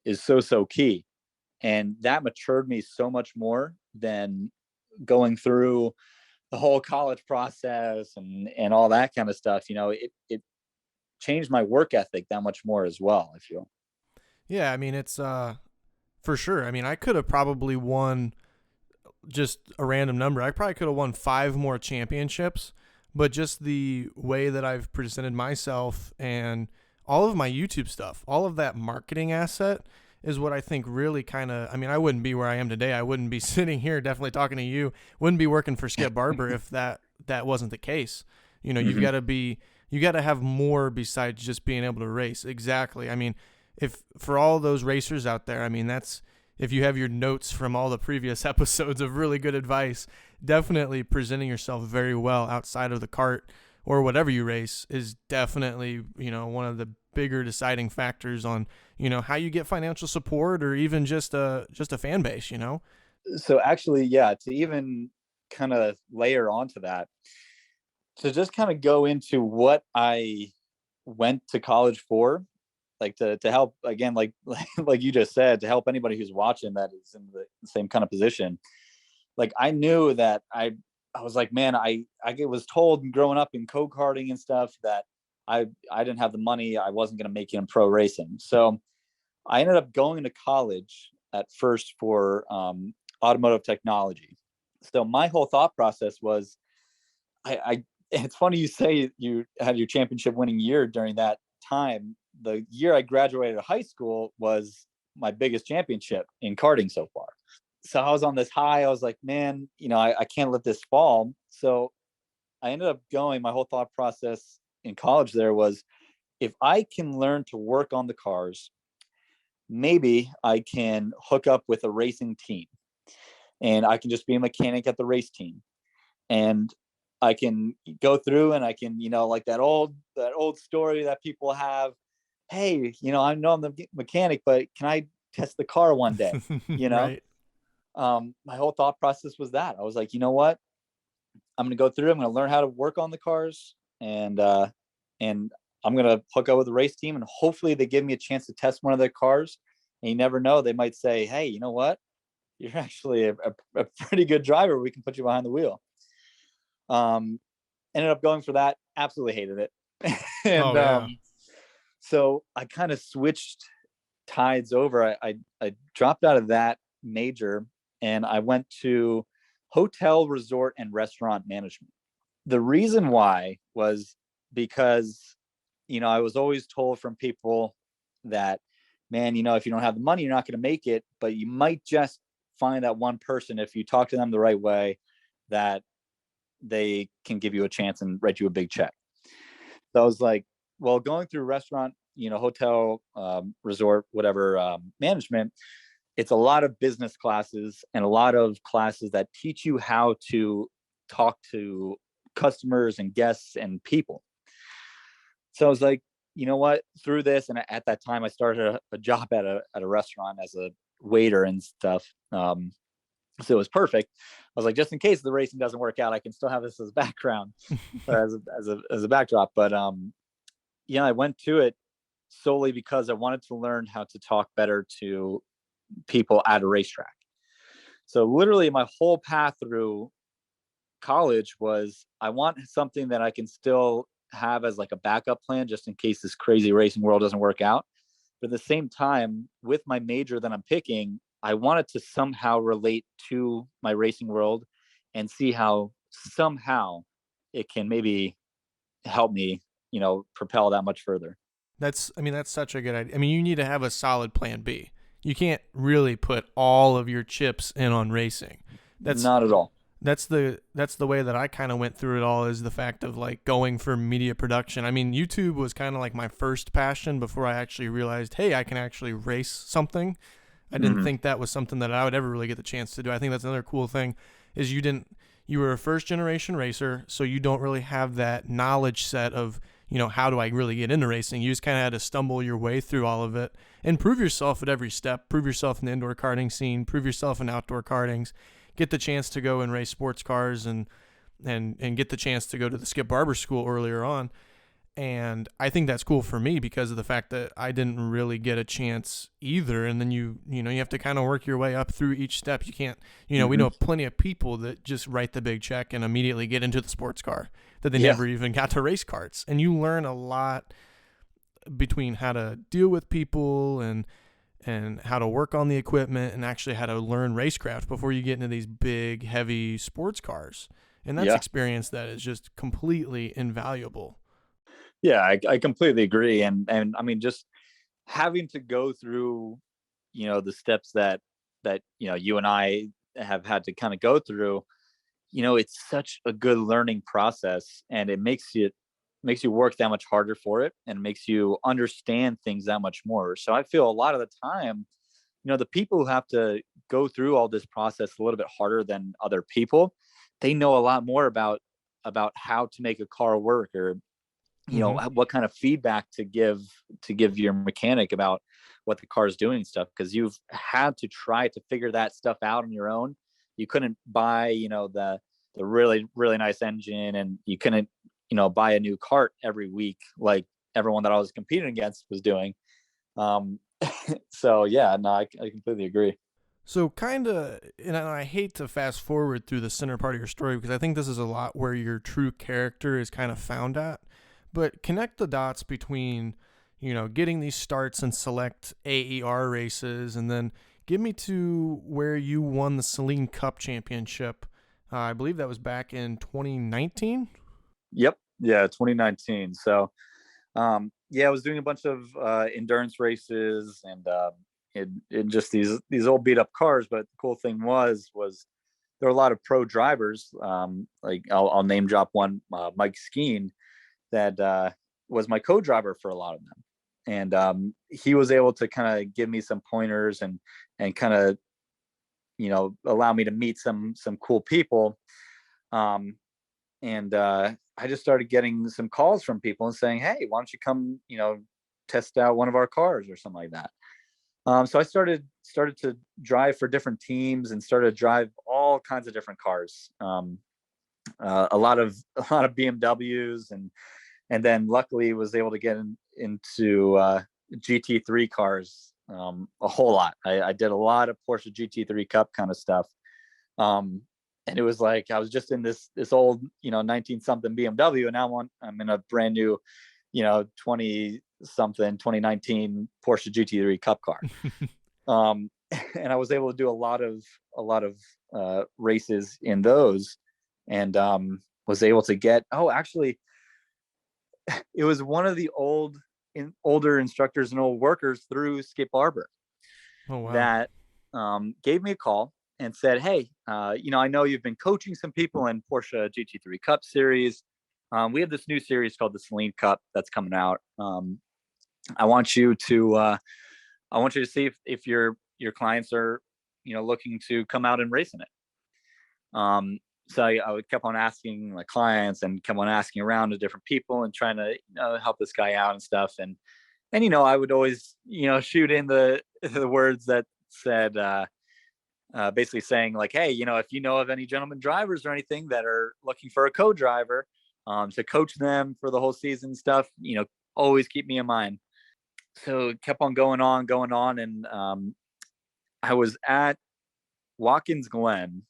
Speaker 2: is so key. And that matured me so much more than going through the whole college process and all that kind of stuff. It changed my work ethic that much more as well, I feel.
Speaker 1: Yeah, I mean, it's for sure. I mean, I could have probably won just a random number. I probably could have won 5 more championships, but just the way that I've presented myself and all of my YouTube stuff, all of that marketing asset is what I think really kind of, I mean, I wouldn't be where I am today. I wouldn't be sitting here definitely talking to you, wouldn't be working for Skip Barber if that wasn't the case. You've got to you got to have more besides just being able to race. Exactly. I mean, if for all those racers out there, I mean, that's, if you have your notes from all the previous episodes of really good advice, definitely presenting yourself very well outside of the kart or whatever you race is definitely, one of the bigger deciding factors on, how you get financial support or even just a fan base,
Speaker 2: So actually, yeah, to even kind of layer onto that, to just kind of go into what I went to college for, like to help, again, like you just said, to help anybody who's watching that is in the same kind of position. Like I knew that I was like, man, I was told growing up in go-karting and stuff that I didn't have the money. I wasn't going to make it in pro racing. So I ended up going to college at first for automotive technology. So my whole thought process was, it's funny you say you had your championship winning year during that time. The year I graduated high school was my biggest championship in karting so far. So I was on this high. I was like, man, I can't let this fall. So I ended up going, my whole thought process in college there was, if I can learn to work on the cars, maybe I can hook up with a racing team and I can just be a mechanic at the race team. And I can go through and I can, like that old story that people have. Hey, I know I'm the mechanic, but can I test the car one day?
Speaker 1: Right.
Speaker 2: My whole thought process was that. I was like, you know what? I'm going to go through, I'm going to learn how to work on the cars and I'm going to hook up with the race team and hopefully they give me a chance to test one of their cars. And you never know, they might say, hey, you know what? You're actually a pretty good driver. We can put you behind the wheel. Ended up going for that. Absolutely hated it. And so I kind of switched tides over. I dropped out of that major and I went to hotel, resort, and restaurant management. The reason why was because, I was always told from people that, man, if you don't have the money, you're not going to make it, but you might just find that one person, if you talk to them the right way, that they can give you a chance and write you a big check. So I was like, well, going through restaurant, hotel, resort, whatever, management, it's a lot of business classes and a lot of classes that teach you how to talk to customers and guests and people. So I was like, you know what, through this, and at that time I started a job at a restaurant as a waiter and stuff. So it was perfect. I was like, just in case the racing doesn't work out, I can still have this as a background, as a backdrop. But I went to it solely because I wanted to learn how to talk better to people at a racetrack. So literally my whole path through college was, I want something that I can still have as like a backup plan just in case this crazy racing world doesn't work out. But at the same time, with my major that I'm picking, I wanted to somehow relate to my racing world and see how somehow it can maybe help me, propel that much further.
Speaker 1: That's such a good idea. I mean, you need to have a solid plan B. You can't really put all of your chips in on racing. That's
Speaker 2: not at all.
Speaker 1: That's the way that I kind of went through it all, is the fact of like going for media production. I mean, YouTube was kind of like my first passion before I actually realized, hey, I can actually race something. I didn't think that was something that I would ever really get the chance to do. I think that's another cool thing is you were a first generation racer, so you don't really have that knowledge set of, how do I really get into racing? You just kind of had to stumble your way through all of it and prove yourself at every step, prove yourself in the indoor karting scene, prove yourself in outdoor kartings, get the chance to go and race sports cars and get the chance to go to the Skip Barber school earlier on. And I think that's cool for me because of the fact that I didn't really get a chance either. And then you have to kind of work your way up through each step. You can't, we know plenty of people that just write the big check and immediately get into the sports car that they
Speaker 2: Yeah.
Speaker 1: never even got to race karts. And you learn a lot between how to deal with people and how to work on the equipment and actually how to learn racecraft before you get into these big, heavy sports cars. And that's experience that is just completely invaluable.
Speaker 2: Yeah, I completely agree. And I mean, just having to go through, the steps that, you and I have had to kind of go through, it's such a good learning process, and it makes you work that much harder for it, and makes you understand things that much more. So I feel a lot of the time, the people who have to go through all this process a little bit harder than other people, they know a lot more about how to make a car work, or what kind of feedback to give your mechanic about what the car is doing and stuff, because you've had to try to figure that stuff out on your own. You couldn't buy the really, really nice engine, and you couldn't buy a new cart every week like everyone that I was competing against was doing. So yeah, no, I completely agree.
Speaker 1: So kind of, and I hate to fast forward through the center part of your story because I think this is a lot where your true character is kind of found at. But connect the dots between, getting these starts and select AER races, and then get me to where you won the Celine Cup Championship. I believe that was back in 2019.
Speaker 2: Yep. Yeah, 2019. So, yeah, I was doing a bunch of endurance races, and in just these old beat up cars. But the cool thing was there were a lot of pro drivers. Like I'll name drop one, Mike Skeen, that was my co-driver for a lot of them. And he was able to kind of give me some pointers and kind of, allow me to meet some cool people. And I just started getting some calls from people and saying, hey, why don't you come, test out one of our cars or something like that. So I started to drive for different teams and started to drive all kinds of different cars. A lot of BMWs, and then luckily was able to get into GT3 cars a whole lot. I did a lot of Porsche GT3 Cup kind of stuff. And it was like I was just in this old 19 something BMW, and now I'm in a brand new 20 something 2019 Porsche GT3 Cup car. And I was able to do a lot of races in those, and was able to get actually it was one of the older instructors and old workers through Skip Barber.
Speaker 1: Oh, wow.
Speaker 2: That gave me a call and said, hey, I know you've been coaching some people in Porsche GT3 Cup series. We have this new series called the Celine Cup that's coming out. I want you to see if your clients are looking to come out and race in it. So I kept on asking my clients and kept on asking around to different people and trying to help this guy out and stuff. And I would always shoot in the words that said basically saying like, hey, if you know of any gentleman drivers or anything that are looking for a co-driver to coach them for the whole season stuff, always keep me in mind. So it kept on going on, and I was at Watkins Glen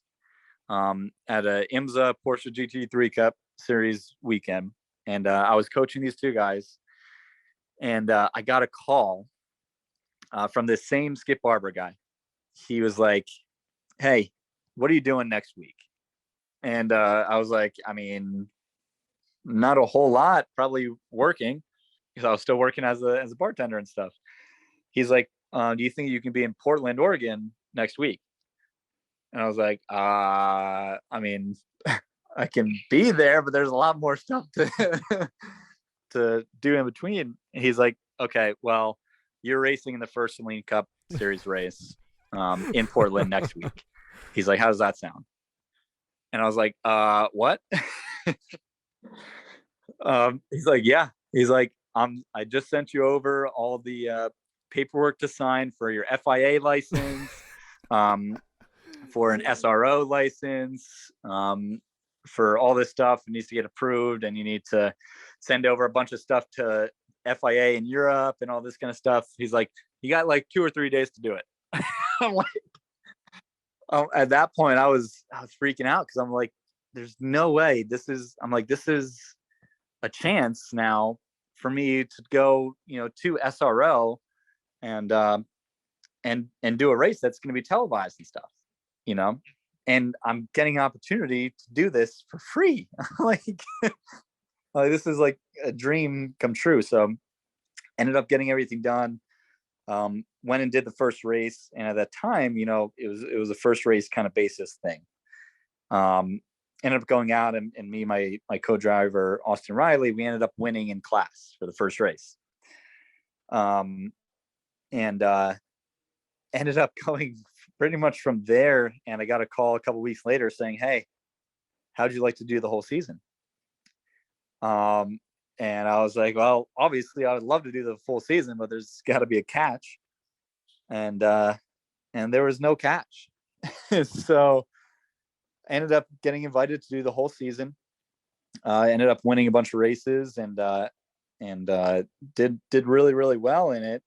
Speaker 2: at a IMSA Porsche GT3 Cup Series weekend, and I was coaching these two guys, and I got a call from this same Skip Barber guy. He was like, hey, what are you doing next week? And I was like, I mean, not a whole lot, probably working, because I was still working as a bartender and stuff. He's like, do you think you can be in Portland, Oregon next week? And I was like, I mean, I can be there, but there's a lot more stuff to to do in between. And he's like, okay, well, you're racing in the first Celine Cup Series race in Portland next week. He's like, how does that sound? And I was like, what? He's like, yeah. He's like, I just sent you over all the paperwork to sign for your FIA license, for an SRO license, for all this stuff. It needs to get approved, and you need to send over a bunch of stuff to FIA in Europe and all this kind of stuff. He's like, you got like 2 or 3 days to do it. I'm like, at that point I was freaking out because I'm like, there's no way this is a chance now for me to go, to SRO and do a race that's going to be televised and stuff, and I'm getting an opportunity to do this for free. like, this is like a dream come true. So ended up getting everything done. Went and did the first race. And at that time, it was a first race kind of basis thing. Ended up going out and me, my co-driver, Austin Riley, we ended up winning in class for the first race. And ended up going pretty much from there. And I got a call a couple weeks later saying, hey, how'd you like to do the whole season? And I was like, well, obviously I would love to do the full season, but there's got to be a catch. And there was no catch. So I ended up getting invited to do the whole season. Ended up winning a bunch of races and did really, really well in it.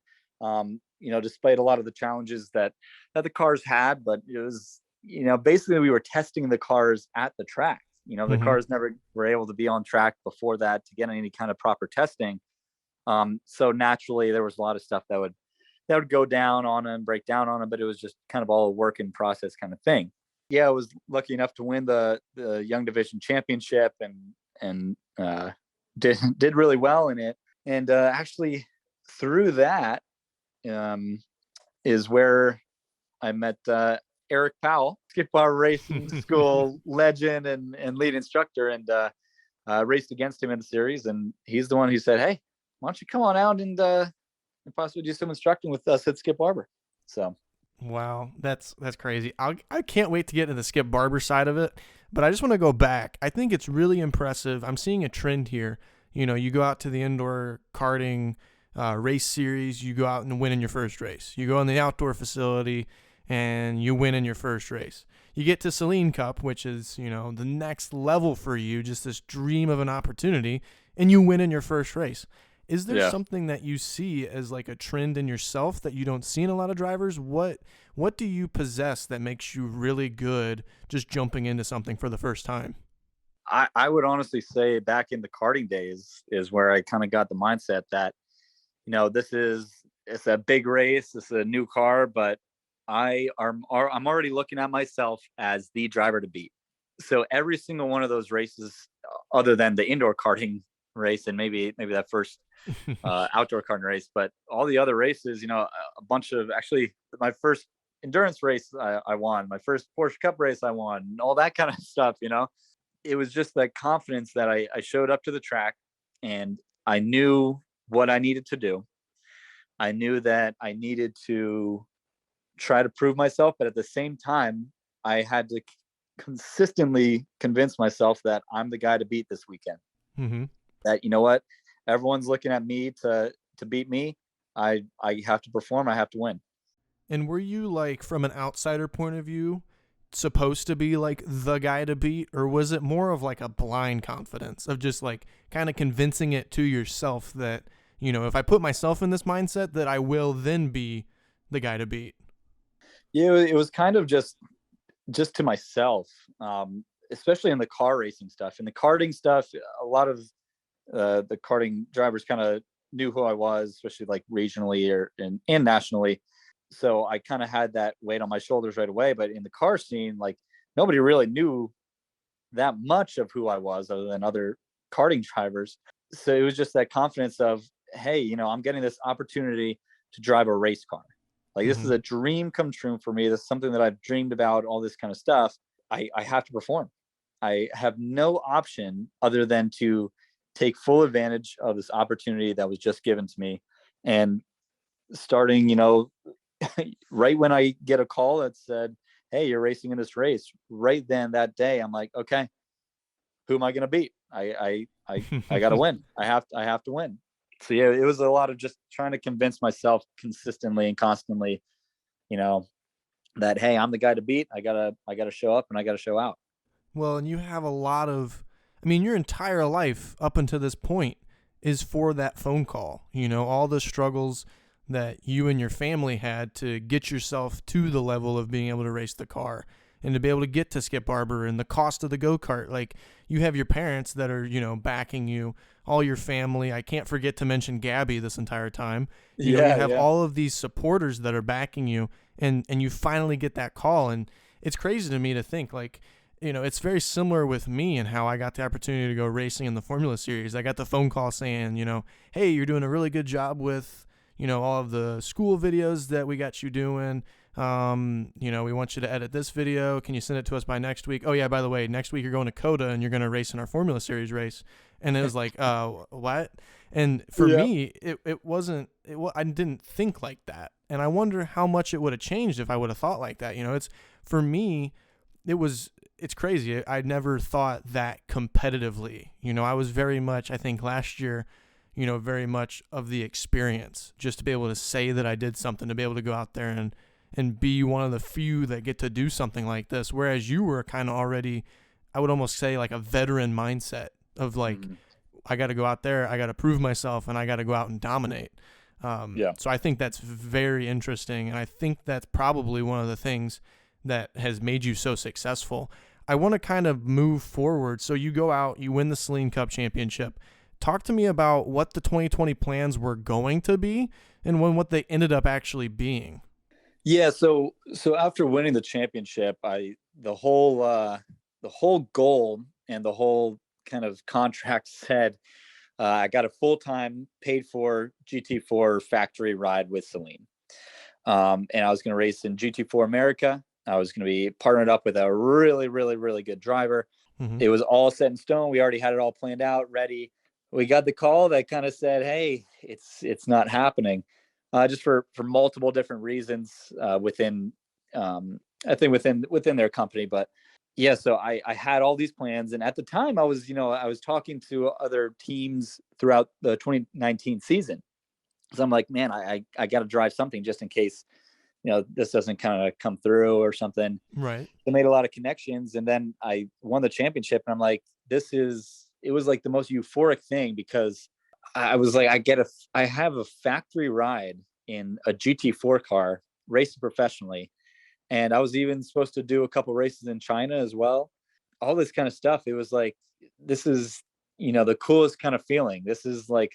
Speaker 2: Despite a lot of the challenges that the cars had, but it was, basically we were testing the cars at the track. The cars never were able to be on track before that to get any kind of proper testing. So naturally there was a lot of stuff that would go down on them, break down on them, but it was just kind of all a work in process kind of thing. Yeah, I was lucky enough to win the young division championship and did really well in it. And actually through that is where I met Eric Powell, Skip Barber Racing School legend and lead instructor, and raced against him in the series. And he's the one who said, hey, why don't you come on out and possibly do some instructing with us at Skip Barber. So
Speaker 1: wow, that's crazy. I can't wait to get into the Skip Barber side of it, but I just want to go back. I think it's really impressive. I'm seeing a trend here. You go out to the indoor karting race series, you go out and win in your first race. You go in the outdoor facility and you win in your first race. You get to Celine Cup, which is, the next level for you, just this dream of an opportunity, and you win in your first race. Is there something that you see as like a trend in yourself that you don't see in a lot of drivers? What do you possess that makes you really good just jumping into something for the first time?
Speaker 2: I would honestly say back in the karting days is where I kind of got the mindset that, it's a big race, it's a new car, but I'm already looking at myself as the driver to beat. So every single one of those races, other than the indoor karting race and maybe that first outdoor karting race, but all the other races, a bunch of, actually my first endurance race I won, my first Porsche Cup race I won, all that kind of stuff. It was just that confidence that I showed up to the track and I knew what I needed to do. I knew that I needed to try to prove myself, but at the same time, I had to consistently convince myself that I'm the guy to beat this weekend.
Speaker 1: Mm-hmm.
Speaker 2: That, everyone's looking at me to beat me. I have to perform. I have to win.
Speaker 1: And were you, like, from an outsider point of view, supposed to be like the guy to beat, or was it more of like a blind confidence of just like kind of convincing it to yourself that, if I put myself in this mindset, that I will then be the guy to beat?
Speaker 2: Yeah, it was kind of just to myself, especially in the car racing stuff. In the karting stuff, a lot of the karting drivers kind of knew who I was, especially like regionally or and nationally. So I kind of had that weight on my shoulders right away. But in the car scene, like nobody really knew that much of who I was other than other karting drivers. So it was just that confidence of, hey, I'm getting this opportunity to drive a race car. Like, this is a dream come true for me. This is something that I've dreamed about, all this kind of stuff. I have to perform. I have no option other than to take full advantage of this opportunity that was just given to me. And starting, right when I get a call that said, hey, you're racing in this race, right then that day, I'm like, okay, who am I going to beat? I got to win. I have to win. So yeah, it was a lot of just trying to convince myself consistently and constantly, that, hey, I'm the guy to beat. I gotta show up and I gotta show out.
Speaker 1: Well, and you have a lot of, your entire life up until this point is for that phone call. You know, all the struggles that you and your family had to get yourself to the level of being able to race the car and to be able to get to Skip Barber, and the cost of the go-kart. Like, you have your parents that are, you know, backing you, all your family. I can't forget to mention Gabby this entire time. You know, you have all of these supporters that are backing you, and you finally get that call. And it's crazy to me to think, like, you know, it's very similar with me and how I got the opportunity to go racing in the Formula Series. I got the phone call saying, you know, hey, you're doing a really good job with, you know, all of the school videos that we got you doing. You know, we want you to edit this video. Can you send it to us by next week? Oh yeah, by the way, next week you're going to Coda and you're going to race in our Formula Series race. And it was like, what? And for me, it wasn't, I didn't think like that. And I wonder how much it would have changed if I would have thought like that. You know, it's, for me, it's crazy. I never thought that competitively. You know, I was very much, I think last year, you know, very much of the experience, just to be able to say that I did something, to be able to go out there and be one of the few that get to do something like this. Whereas you were kind of already, I would almost say, like a veteran mindset of like, I got to go out there, I got to prove myself, and I got to go out and dominate. So I think that's very interesting. And I think that's probably one of the things that has made you so successful. I want to kind of move forward. So you go out, you win the Celine Cup Championship. Talk to me about what the 2020 plans were going to be and what they ended up actually being.
Speaker 2: Yeah. So after winning the championship, the whole goal and the whole kind of contract said, I got a full-time paid for GT4 factory ride with Celine. And I was going to race in GT4 America. I was going to be partnered up with a really, really, really good driver. Mm-hmm. It was all set in stone. We already had it all planned out, ready. We got the call that kind of said, hey, it's not happening, just for multiple different reasons within their company. But yeah, so I had all these plans. And at the time I was talking to other teams throughout the 2019 season. So I'm like, man, I got to drive something just in case, you know, this doesn't kind of come through or something. Right. I made a lot of connections, and then I won the championship, and I'm like, it was like the most euphoric thing, because I was like, I have a factory ride in a GT4 car racing professionally. And I was even supposed to do a couple races in China as well. All this kind of stuff. It was like, this is, you know, the coolest kind of feeling. This is like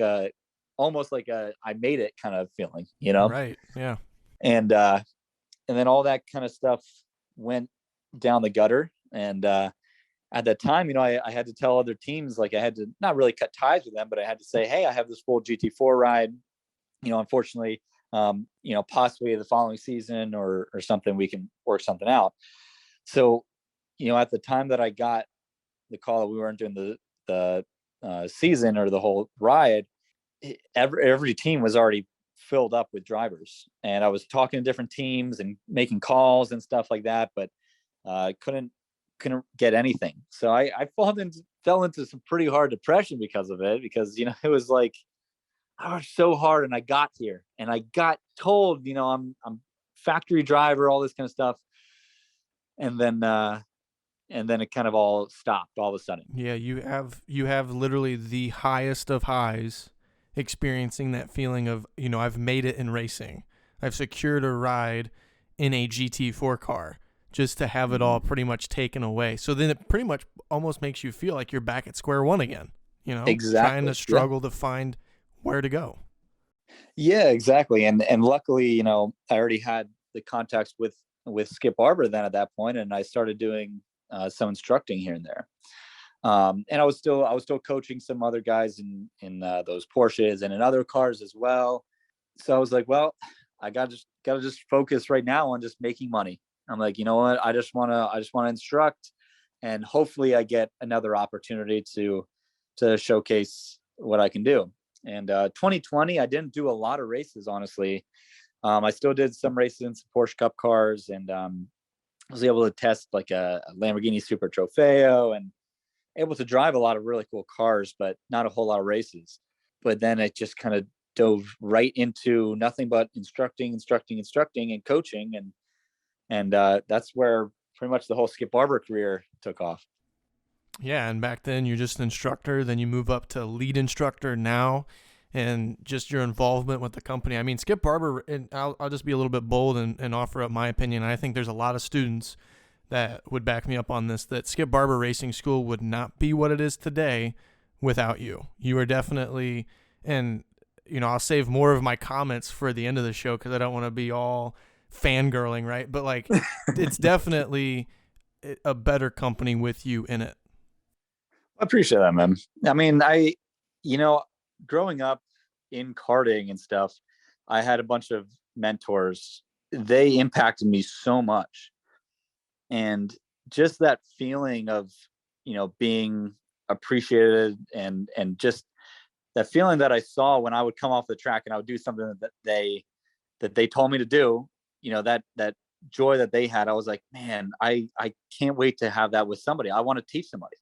Speaker 2: almost like I made it kind of feeling, you know?
Speaker 1: Right. Yeah.
Speaker 2: And then all that kind of stuff went down the gutter. And at that time, you know, I had to tell other teams, like, I had to not really cut ties with them, but I had to say, hey, I have this full GT4 ride. You know, unfortunately, you know, possibly the following season or something, we can work something out. So, you know, at the time that I got the call that we weren't doing the season or the whole ride, every team was already filled up with drivers, and I was talking to different teams and making calls and stuff like that, but couldn't get anything. So I fell into some pretty hard depression because of it, because, you know, it was like, I worked so hard and I got here and I got told, you know, I'm factory driver, all this kind of stuff. And then it kind of all stopped all of a sudden.
Speaker 1: Yeah. You have literally the highest of highs, experiencing that feeling of, you know, I've made it in racing. I've secured a ride in a GT4 car, just to have it all pretty much taken away. So then it pretty much almost makes you feel like you're back at square one again, you know,
Speaker 2: exactly.
Speaker 1: Trying to struggle to find where to go.
Speaker 2: Yeah, exactly. And luckily, you know, I already had the contacts with Skip Barber then at that point, and I started doing some instructing here and there. And I was still coaching some other guys in those Porsches and in other cars as well. So I was like, well, I got to just focus right now on just making money. I'm like, you know what? I just want to instruct, and hopefully I get another opportunity to showcase what I can do. And 2020, I didn't do a lot of races, honestly. I still did some races in some Porsche Cup cars, and was able to test like a Lamborghini Super Trofeo, and able to drive a lot of really cool cars, but not a whole lot of races. But then it just kind of dove right into nothing but instructing and coaching. And that's where pretty much the whole Skip Barber career took off.
Speaker 1: Yeah, and back then you're just an instructor, then you move up to lead instructor now, and just your involvement with the company. I mean, Skip Barber, and I'll just be a little bit bold and offer up my opinion. I think there's a lot of students that would back me up on this, that Skip Barber Racing School would not be what it is today without you. You are definitely, and I'll save more of my comments for the end of the show because I don't want to be all fangirling, right? But like, it's definitely a better company with you in it.
Speaker 2: I appreciate that, man. I mean, you know, growing up in karting and stuff, I had a bunch of mentors. They impacted me so much. And just that feeling of, being appreciated and just that feeling that I saw when I would come off the track and I would do something that they told me to do, that joy that they had. I was like, man, I can't wait to have that with somebody. I want to teach somebody.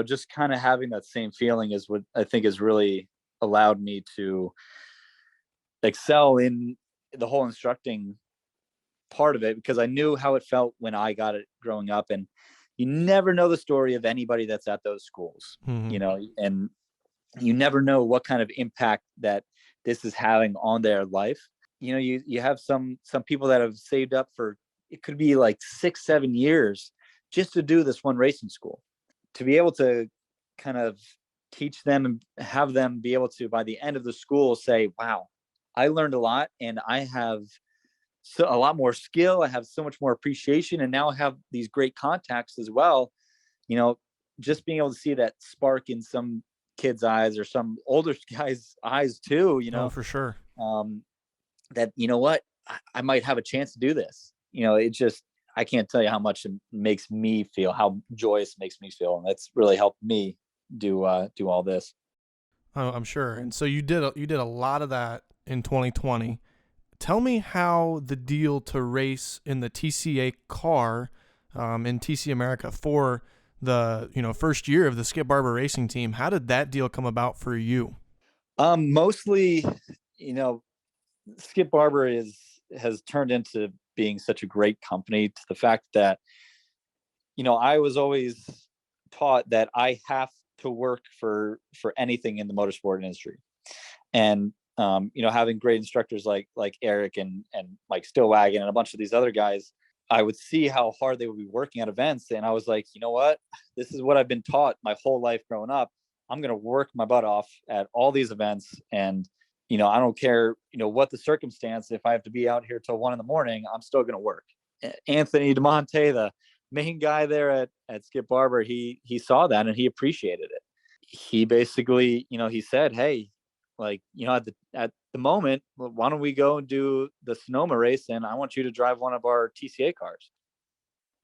Speaker 2: Just kind of having that same feeling is what I think has really allowed me to excel in the whole instructing part of it, because I knew how it felt when I got it growing up. And you never know the story of anybody that's at those schools, and you never know what kind of impact that this is having on their life. You have some people that have saved up for, it could be like 6-7 years just to do this one racing school, to be able to kind of teach them and have them be able to, by the end of the school, say, wow, I learned a lot and I have a lot more skill. I have so much more appreciation. And now I have these great contacts as well. Just being able to see that spark in some kids' eyes or some older guys' eyes too,
Speaker 1: Oh, for sure.
Speaker 2: That, what, I might have a chance to do this. It just, I can't tell you how much it makes me feel, how joyous it makes me feel. And that's really helped me do all this.
Speaker 1: Oh, I'm sure. And so you did a lot of that in 2020. Tell me how the deal to race in the TCA car in TC America for the first year of the Skip Barber racing team, how did that deal come about for you?
Speaker 2: Mostly, Skip Barber has turned into being such a great company, to the fact that, I was always taught that I have to work for anything in the motorsport industry. And, having great instructors like Eric and Mike Stillwagon and a bunch of these other guys, I would see how hard they would be working at events. And I was like, you know what, this is what I've been taught my whole life growing up. I'm going to work my butt off at all these events. And, I don't care, what the circumstance, if I have to be out here till 1 a.m, I'm still going to work. Anthony DeMonte, the main guy there at Skip Barber, he saw that and he appreciated it. He basically, he said, hey, like, at the moment, why don't we go and do the Sonoma race? And I want you to drive one of our TCA cars.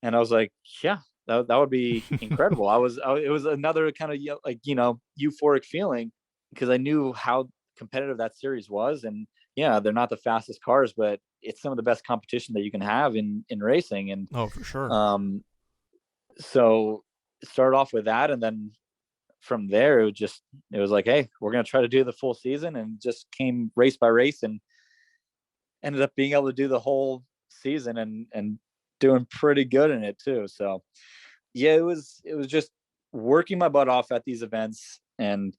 Speaker 2: And I was like, yeah, that would be incredible. It was another kind of euphoric feeling, because I knew how competitive that series was. And yeah, they're not the fastest cars, but it's some of the best competition that you can have in racing. And
Speaker 1: oh, for sure.
Speaker 2: So start off with that, and then from there it was like, hey, we're going to try to do the full season, and just came race by race and ended up being able to do the whole season and doing pretty good in it too. So yeah, it was just working my butt off at these events and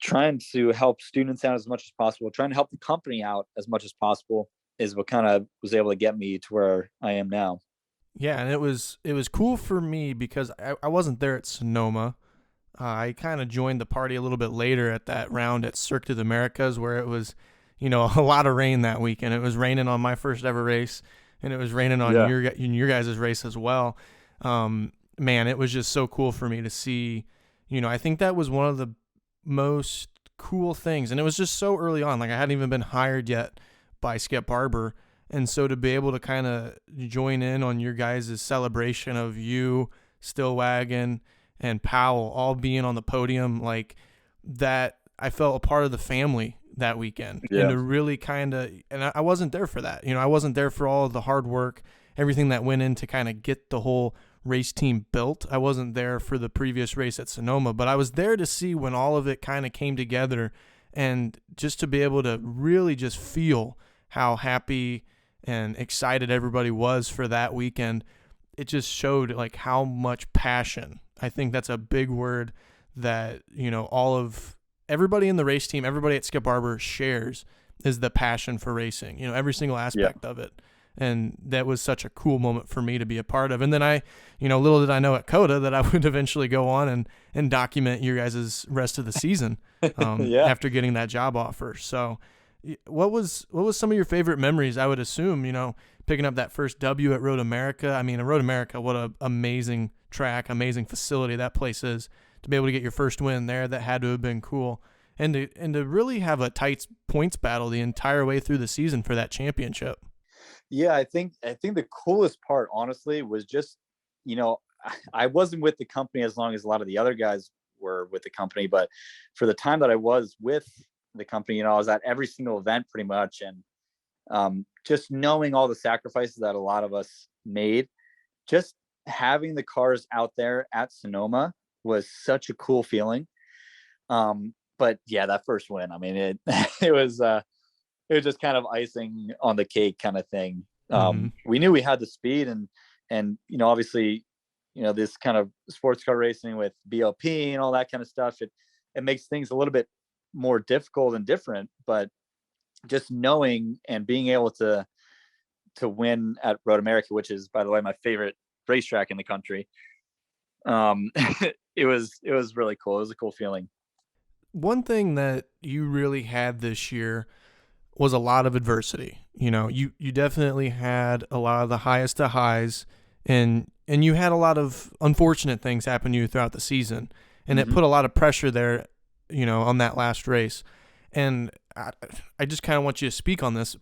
Speaker 2: trying to help students out as much as possible, trying to help the company out as much as possible, is what kind of was able to get me to where I am now.
Speaker 1: Yeah, and it was cool for me because I wasn't there at Sonoma. I kind of joined the party a little bit later at that round at Circuit of the Americas, where it was, a lot of rain that weekend. It was raining on my first ever race, and it was raining on your guys' race as well. Man, it was just so cool for me to see. I think that was one of the most cool things, and it was just so early on. Like, I hadn't even been hired yet by Skip Barber, and so to be able to kind of join in on your guys' celebration of you, Stillwagon, and Powell all being on the podium, like that, I felt a part of the family that weekend. Yeah. And to really kind of, and I wasn't there for that. I wasn't there for all of the hard work, everything that went in to kind of get the whole race team built. I wasn't there for the previous race at Sonoma, but I was there to see when all of it kind of came together, and just to be able to really just feel how happy and excited everybody was for that weekend. It just showed like how much passion I think that's a big word that, everybody in the race team, everybody at Skip Barber shares, is the passion for racing, every single aspect of it. And that was such a cool moment for me to be a part of. And then little did I know at COTA that I would eventually go on and document your guys' rest of the season after getting that job offer. So what was some of your favorite memories? I would assume, picking up that first W at Road America. I mean, Road America, what an amazing track, amazing facility that place is. To be able to get your first win there, that had to have been cool. And to really have a tight points battle the entire way through the season for that championship.
Speaker 2: Yeah, I think the coolest part, honestly, was just, I wasn't with the company as long as a lot of the other guys were with the company, but for the time that I was with the company, I was at every single event pretty much. And just knowing all the sacrifices that a lot of us made, just having the cars out there at Sonoma was such a cool feeling. But yeah, that first win, I mean, it was just kind of icing on the cake kind of thing. We knew we had the speed and obviously, this kind of sports car racing with BLP and all that kind of stuff, it makes things a little bit more difficult and different, but just knowing and being able to win at Road America, which is, by the way, my favorite racetrack in the country. It was really cool. It was a cool feeling.
Speaker 1: One thing that you really had this year was a lot of adversity. You definitely had a lot of the highest of highs, and you had a lot of unfortunate things happen to you throughout the season, and it put a lot of pressure there, on that last race. And I just kind of want you to speak on this,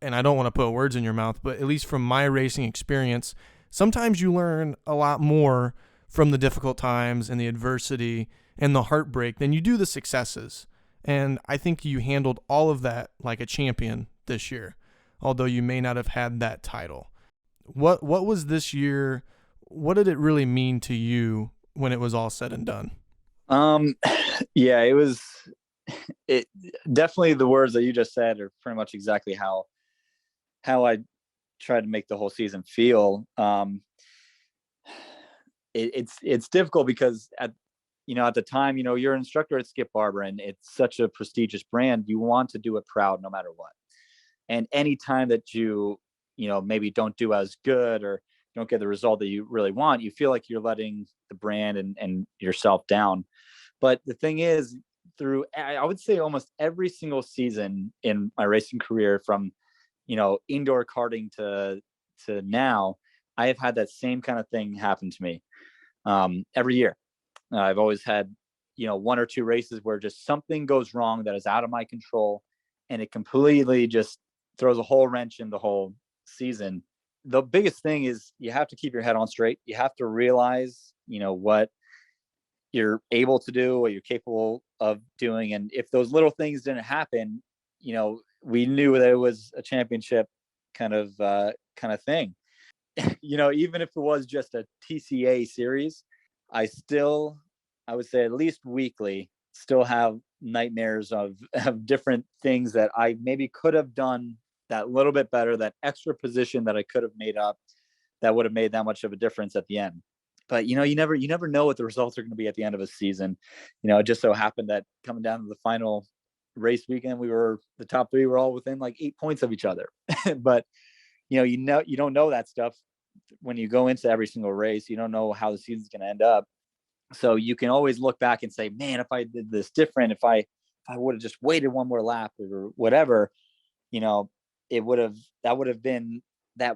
Speaker 1: and I don't want to put words in your mouth, but at least from my racing experience, sometimes you learn a lot more from the difficult times and the adversity and the heartbreak than you do the successes. And I think you handled all of that like a champion this year, although you may not have had that title. What was this year? What did it really mean to you when it was all said and done?
Speaker 2: Yeah, it definitely, the words that you just said are pretty much exactly how I tried to make the whole season feel. It's difficult because at the time, you're an instructor at Skip Barber and it's such a prestigious brand. You want to do it proud no matter what. And any time that you maybe don't do as good or don't get the result that you really want, you feel like you're letting the brand and yourself down. But the thing is, through, I would say, almost every single season in my racing career, from indoor karting to now, I have had that same kind of thing happen to me every year. I've always had one or two races where just something goes wrong that is out of my control, and it completely just throws a whole wrench in the whole season. The biggest thing is you have to keep your head on straight. You have to realize what you're able to do, what you're capable of doing. And if those little things didn't happen, we knew that it was a championship kind of thing. Even if it was just a TCA series, I would say at least weekly, still have nightmares of different things that I maybe could have done that little bit better, that extra position that I could have made up that would have made that much of a difference at the end. But, you never know what the results are going to be at the end of a season. It just so happened that coming down to the final race weekend, the top three were all within like 8 points of each other. But, you don't know that stuff when you go into every single race. You don't know how the season's going to end up. So you can always look back and say, man, if I did this different, if I would have just waited one more lap or whatever, that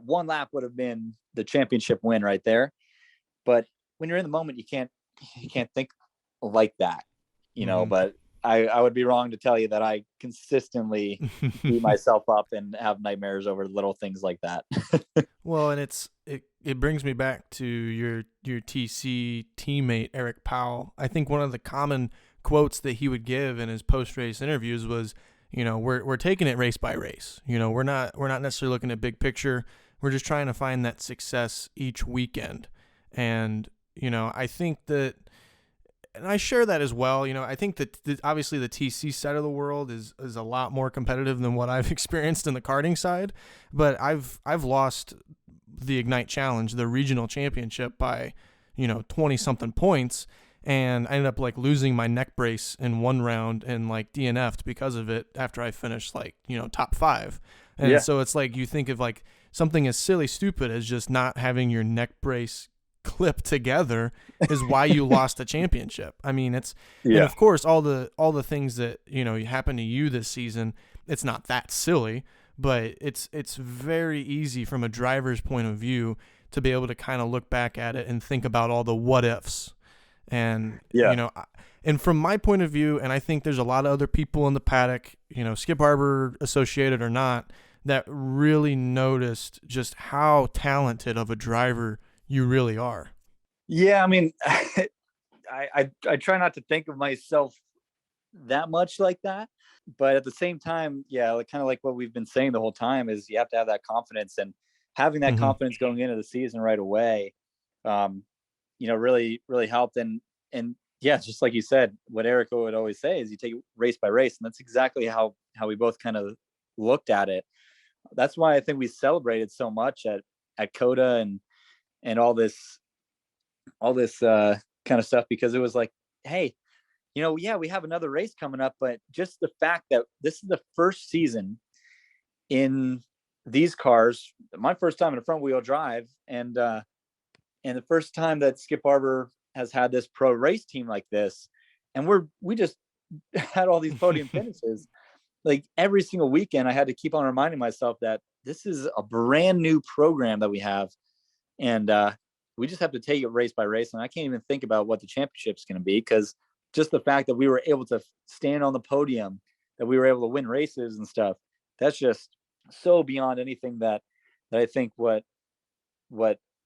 Speaker 2: one lap would have been the championship win right there. But when you're in the moment, you can't think like that, but I would be wrong to tell you that I consistently beat myself up and have nightmares over little things like that.
Speaker 1: Well, and it brings me back to your TC teammate, Eric Powell. I think one of the common quotes that he would give in his post-race interviews was, we're taking it race by race. We're not necessarily looking at big picture. We're just trying to find that success each weekend. And, I think that, and I share that as well. I think that obviously the TC side of the world is a lot more competitive than what I've experienced in the karting side, but I've lost the Ignite Challenge, the regional championship, by 20 something points. And I ended up like losing my neck brace in one round and like DNF'd because of it after I finished like, top 5. And so it's like you think of like something as silly stupid as just not having your neck brace clip together is why you lost the championship. I mean, and of course all the things that, happen to you this season, it's not that silly, but it's very easy from a driver's point of view to be able to kind of look back at it and think about all the what ifs. And, and from my point of view, and I think there's a lot of other people in the paddock, Skip Barber associated or not, that really noticed just how talented of a driver you really are.
Speaker 2: Yeah. I mean, I try not to think of myself that much like that, but at the same time, like kind of like what we've been saying the whole time is you have to have that confidence, and having that confidence going into the season right away, really, really helped. And just like you said, what Erica would always say is you take it race by race. And that's exactly how we both kind of looked at it. That's why I think we celebrated so much at COTA and all this kind of stuff, because it was like, hey, we have another race coming up, but just the fact that this is the first season in these cars, my first time in a front wheel drive, and the first time that Skip Barber has had this pro race team like this, and we just had all these podium finishes. Like every single weekend, I had to keep on reminding myself that this is a brand new program that we have, and we just have to take it race by race. And I can't even think about what the championship's going to be, because just the fact that we were able to stand on the podium, that we were able to win races and stuff, that's just so beyond anything that I think what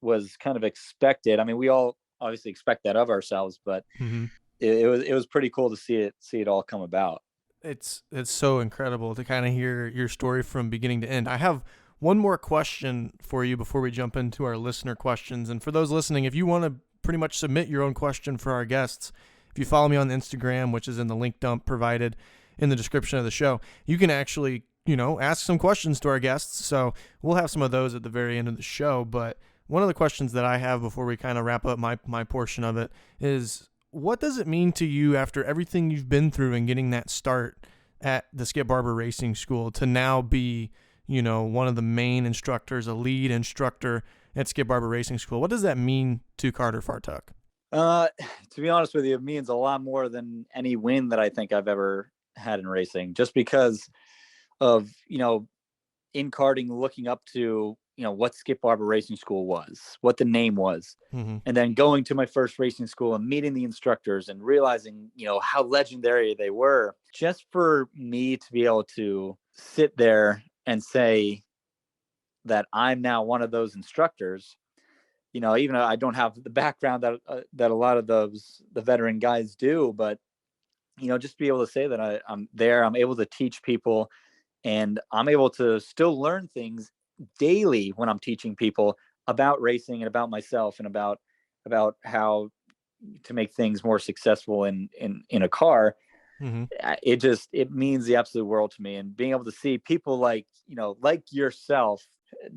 Speaker 2: was kind of expected. I mean, we all obviously expect that of ourselves, but it was pretty cool to see it all come about.
Speaker 1: It's so incredible to kind of hear your story from beginning to end. I have one more question for you before we jump into our listener questions. And for those listening, if you want to pretty much submit your own question for our guests, if you follow me on Instagram, which is in the link dump provided in the description of the show, you can actually, ask some questions to our guests. So we'll have some of those at the very end of the show. But one of the questions that I have before we kind of wrap up my portion of it is, what does it mean to you after everything you've been through and getting that start at the Skip Barber Racing School to now be, one of the main instructors, a lead instructor at Skip Barber Racing School? What does that mean to Carter Fartuch?
Speaker 2: To be honest with you, it means a lot more than any win that I think I've ever had in racing, just because of, in karting, looking up to, what Skip Barber Racing School was, what the name was. And then going to my first racing school and meeting the instructors and realizing, how legendary they were. Just for me to be able to sit there and say that I'm now one of those instructors, even though I don't have the background that a lot of the veteran guys do, but, just be able to say that I'm there, I'm able to teach people, and I'm able to still learn things daily when I'm teaching people about racing and about myself and about how to make things more successful in a car. It means the absolute world to me. And being able to see people like yourself,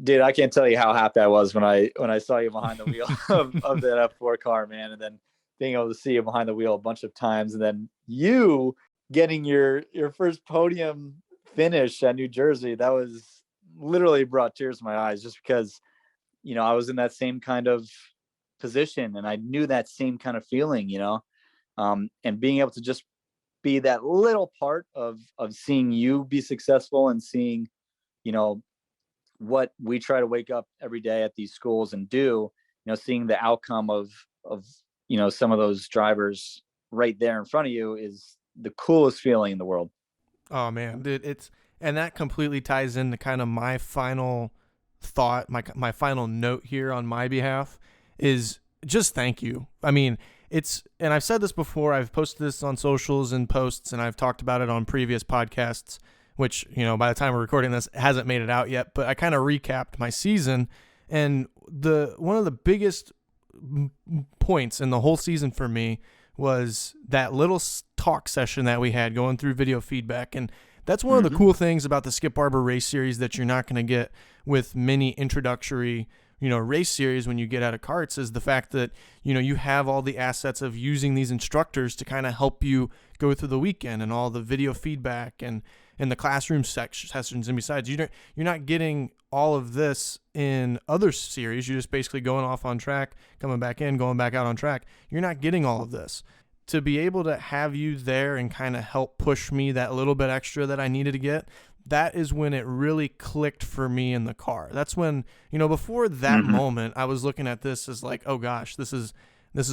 Speaker 2: dude, I can't tell you how happy I was when I saw you behind the wheel of that F4 car, man. And then being able to see you behind the wheel a bunch of times, and then you getting your first podium finish at New Jersey, that was literally brought tears to my eyes, just because, I was in that same kind of position and I knew that same kind of feeling, and being able to just be that little part of seeing you be successful and seeing, what we try to wake up every day at these schools and do, seeing the outcome of some of those drivers right there in front of you is the coolest feeling in the world.
Speaker 1: Oh man, dude, and that completely ties into kind of my final thought, my final note here on my behalf is just thank you. I mean, and I've said this before, I've posted this on socials and posts, and I've talked about it on previous podcasts, which, by the time we're recording this, hasn't made it out yet, but I kind of recapped my season, and one of the biggest points in the whole season for me was that little talk session that we had going through video feedback. And that's one of the cool things about the Skip Barber race series that you're not going to get with many introductory race series when you get out of karts is the fact that, you have all the assets of using these instructors to kind of help you go through the weekend and all the video feedback and the classroom sessions. And besides, you're not getting all of this in other series. You're just basically going off on track, coming back in, going back out on track. You're not getting all of this. To be able to have you there and kind of help push me that little bit extra that I needed to get, that is when it really clicked for me in the car. That's when, before that moment, I was looking at this as like, oh gosh, this is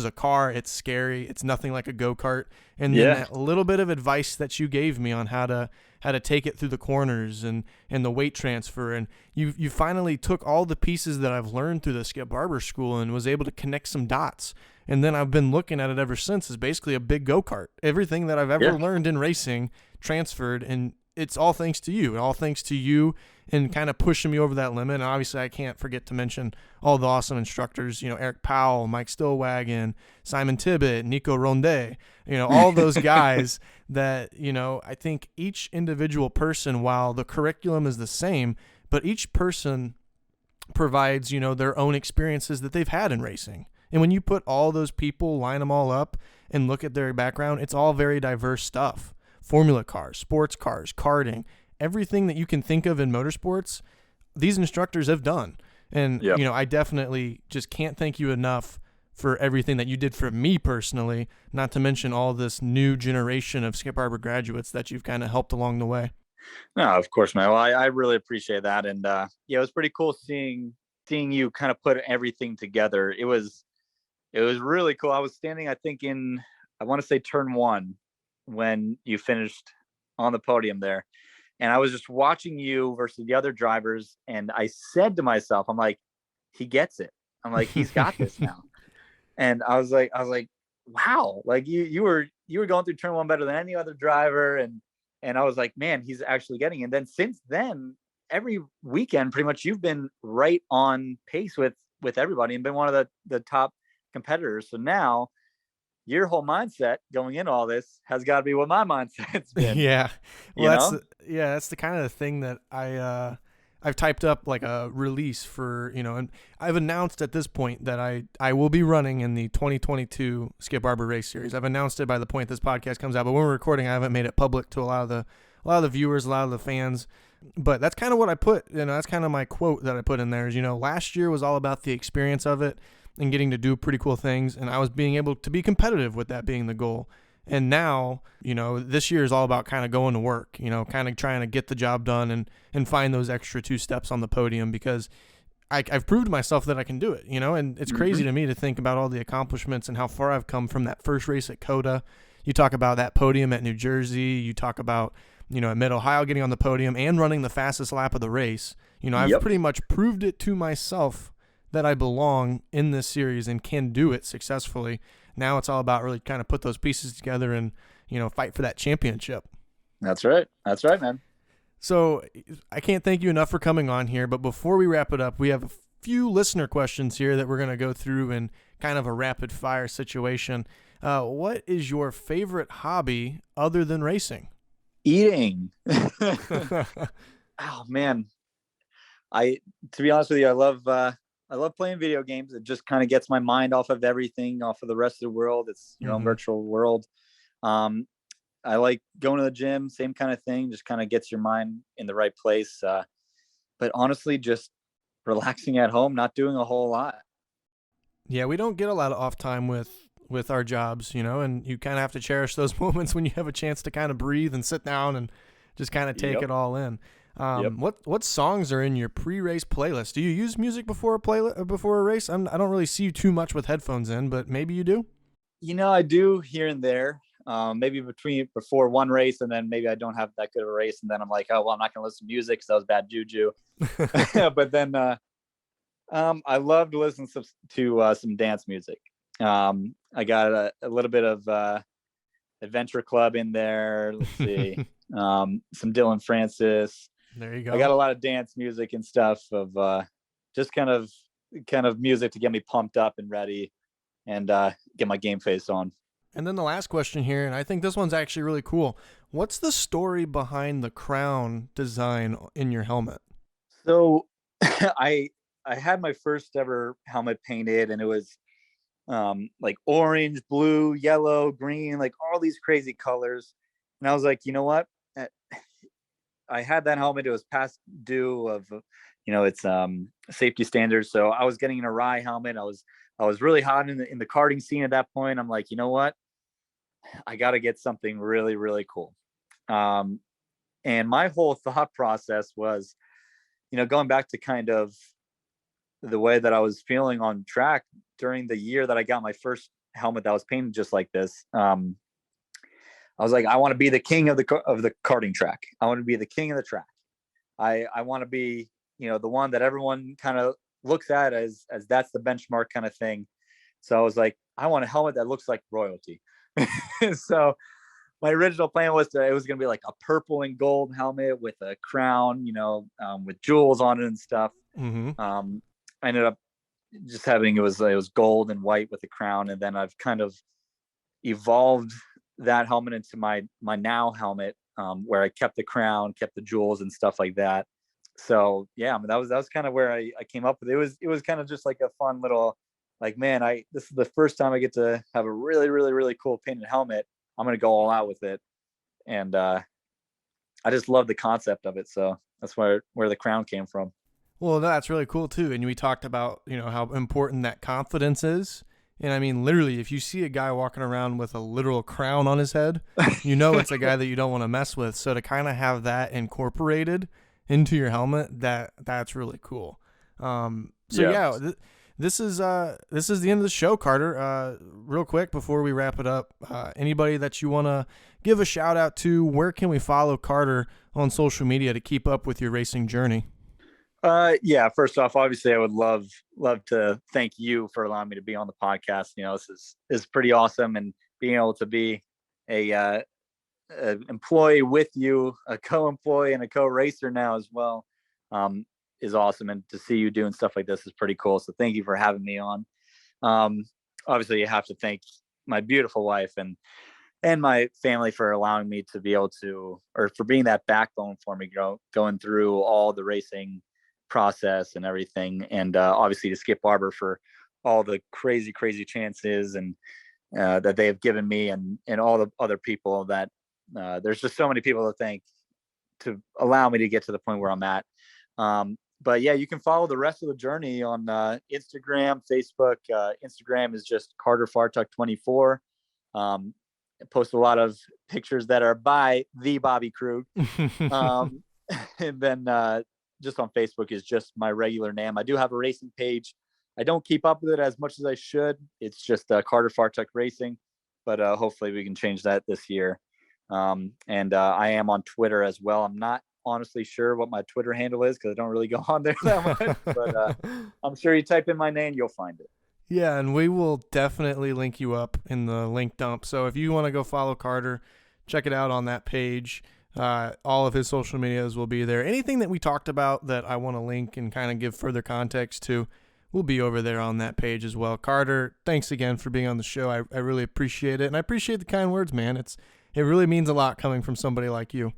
Speaker 1: a car. It's scary. It's nothing like a go-kart. And then that little bit of advice that you gave me on how to take it through the corners and the weight transfer. And you finally took all the pieces that I've learned through the Skip Barber school and was able to connect some dots. And then I've been looking at it ever since as basically a big go-kart. Everything that I've ever learned in racing transferred, and it's all thanks to you. All thanks to you and kind of pushing me over that limit. And obviously I can't forget to mention all the awesome instructors, Eric Powell, Mike Stillwagon, Simon Tibbett, Nico Ronde, all those guys that, I think each individual person, while the curriculum is the same, but each person provides, their own experiences that they've had in racing. And when you put all those people, line them all up and look at their background, it's all very diverse stuff. Formula cars, sports cars, karting, everything that you can think of in motorsports, these instructors have done. And, I definitely just can't thank you enough for everything that you did for me personally, not to mention all this new generation of Skip Barber graduates that you've kind of helped along the way.
Speaker 2: No, of course, man. Well, I really appreciate that. And it was pretty cool seeing you kind of put everything together. It was really cool. I was standing, I think I want to say turn 1 when you finished on the podium there. And I was just watching you versus the other drivers. And I said to myself, I'm like, he gets it. I'm like, he's got this now. And I was like, wow, like you were going through turn 1 better than any other driver. And I was like, man, he's actually getting it. And then since then, every weekend, pretty much you've been right on pace with everybody and been one of the top competitors. So now your whole mindset going into all this has got to be what my mindset's been.
Speaker 1: Yeah. Well, that's the kind of thing that I've typed up like a release for, and I've announced at this point that I will be running in the 2022 Skip Barber race series. I've announced it by the point this podcast comes out, but when we're recording, I haven't made it public to a lot of the viewers, a lot of the fans. But that's kind of what I put, that's kind of my quote that I put in there is, last year was all about the experience of it and getting to do pretty cool things. And I was being able to be competitive with that being the goal. And now, this year is all about kind of going to work, kind of trying to get the job done and find those extra 2 steps on the podium because I've proved to myself that I can do it, and it's crazy to me to think about all the accomplishments and how far I've come from that first race at COTA. You talk about that podium at New Jersey. You talk about, at Mid-Ohio getting on the podium and running the fastest lap of the race. I've pretty much proved it to myself that I belong in this series and can do it successfully. Now it's all about really kind of put those pieces together and, fight for that championship.
Speaker 2: That's right. That's right, man.
Speaker 1: So I can't thank you enough for coming on here, but before we wrap it up, we have a few listener questions here that we're going to go through in kind of a rapid fire situation. What is your favorite hobby other than racing?
Speaker 2: Eating. Oh man. To be honest with you, I love playing video games. It just kind of gets my mind off of everything, off of the rest of the world. It's, virtual world. I like going to the gym, same kind of thing, just kind of gets your mind in the right place. But honestly, just relaxing at home, not doing a whole lot.
Speaker 1: Yeah, we don't get a lot of off time with our jobs, and you kind of have to cherish those moments when you have a chance to kind of breathe and sit down and just kind of take it all in. What songs are in your pre-race playlist? Do you use music before a race? I don't really see you too much with headphones in, but maybe you do.
Speaker 2: I do here and there. Maybe before one race, and then maybe I don't have that good of a race, and then I'm like, oh well, I'm not going to listen to music because that was bad juju. But then I love to listen to some dance music. I got a little bit of Adventure Club in there. Let's see, some Dylan Francis.
Speaker 1: There you go.
Speaker 2: I got a lot of dance music and stuff of just kind of music to get me pumped up and ready and get my game face on.
Speaker 1: And then the last question here, and I think this one's actually really cool. What's the story behind the crown design in your helmet?
Speaker 2: So I I had my first ever helmet painted, and it was like orange, blue, yellow, green, like all these crazy colors. And I was like, you know what? Uh, I had that helmet. It was past due of, its safety standards. So I was getting an awry helmet. I was really hot in the karting scene at that point. I'm like, you know what? I got to get something really, really cool. Um, and my whole thought process was, going back to kind of the way that I was feeling on track during the year that I got my first helmet that was painted just like this. I was like, I want to be the king of the karting track. I want to be the king of the track. I want to be, the one that everyone kind of looks at as that's the benchmark kind of thing. So I was like, I want a helmet that looks like royalty. So my original plan was it was going to be like a purple and gold helmet with a crown, with jewels on it and stuff.
Speaker 1: Mm-hmm.
Speaker 2: I ended up just having it was gold and white with a crown, and then I've kind of evolved that helmet into my now helmet, where I kept the crown, kept the jewels and stuff like that. So yeah, I mean, that was kind of where I came up with it. It was kind of just like a fun little, like, man, this is the first time I get to have a really, really, really cool painted helmet. I'm going to go all out with it. And I just love the concept of it. So that's where the crown came from.
Speaker 1: Well, that's really cool too. And we talked about, how important that confidence is. And I mean, literally, if you see a guy walking around with a literal crown on his head, it's a guy that you don't want to mess with. So to kind of have that incorporated into your helmet, that's really cool. This is the end of the show, Carter. Real quick before we wrap it up, anybody that you want to give a shout out to, where can we follow Carter on social media to keep up with your racing journey?
Speaker 2: First off, obviously I would love to thank you for allowing me to be on the podcast. This is pretty awesome, and being able to be a employee with you, a co-employee and a co-racer now as well, is awesome. And to see you doing stuff like this is pretty cool. So thank you for having me on. Obviously you have to thank my beautiful wife and my family for allowing me to be able to, or for being that backbone for me, going through all the racing process and everything. And obviously to Skip Barber for all the crazy chances and that they have given me, and all the other people that there's just so many people to thank to allow me to get to the point where I'm at. But yeah, you can follow the rest of the journey on Instagram, Facebook. Instagram is just Carter Fartuch 24. I post a lot of pictures that are by the Bobby Krug. And then just on Facebook is just my regular name. I do have a racing page. I don't keep up with it as much as I should. It's just Carter Fartuch Racing, but hopefully we can change that this year. And I am on Twitter as well. I'm not honestly sure what my Twitter handle is because I don't really go on there that much, but I'm sure you type in my name, you'll find it.
Speaker 1: Yeah, and we will definitely link you up in the link dump. So if you want to go follow Carter, check it out on that page. All of his social medias will be there. Anything that we talked about that I want to link and kind of give further context to will be over there on that page as well. Carter, thanks again for being on the show. I really appreciate it, and I appreciate the kind words, man. It really means a lot coming from somebody like you.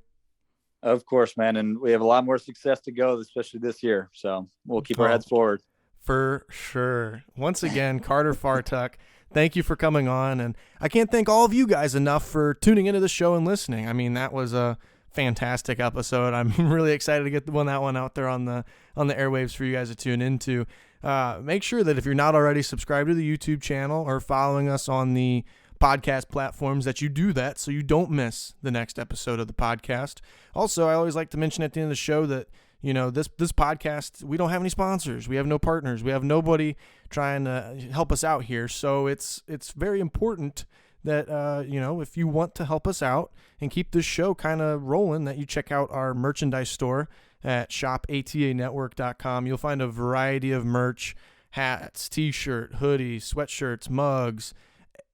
Speaker 2: Of course, man, and we have a lot more success to go, especially this year. So we'll keep our heads forward.
Speaker 1: For sure. Once again, Carter Fartuch, thank you for coming on, and I can't thank all of you guys enough for tuning into the show and listening. I mean, that was a fantastic episode. I'm really excited to get that one out there on the airwaves for you guys to tune into. Make sure that if you're not already subscribed to the YouTube channel or following us on the podcast platforms, that you do that so you don't miss the next episode of the podcast. Also, I always like to mention at the end of the show that this podcast, we don't have any sponsors, we have no partners, we have nobody trying to help us out here. So it's very important that if you want to help us out and keep this show kind of rolling, that you check out our merchandise store at shopatanetwork.com. You'll find a variety of merch: hats, t-shirt, hoodies, sweatshirts, mugs.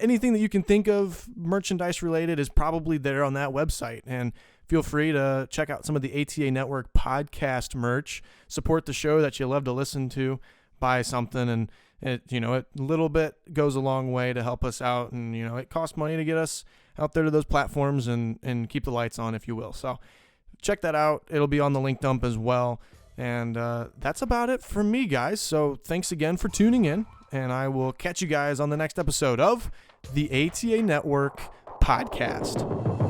Speaker 1: Anything that you can think of merchandise related is probably there on that website. And feel free to check out some of the ATA Network podcast merch. Support the show that you love to listen to. Buy something, and it a little bit goes a long way to help us out. And it costs money to get us out there to those platforms and keep the lights on, if you will. So check that out. It'll be on the link dump as well. And that's about it for me, guys. So thanks again for tuning in, and I will catch you guys on the next episode of the ATA Network Podcast.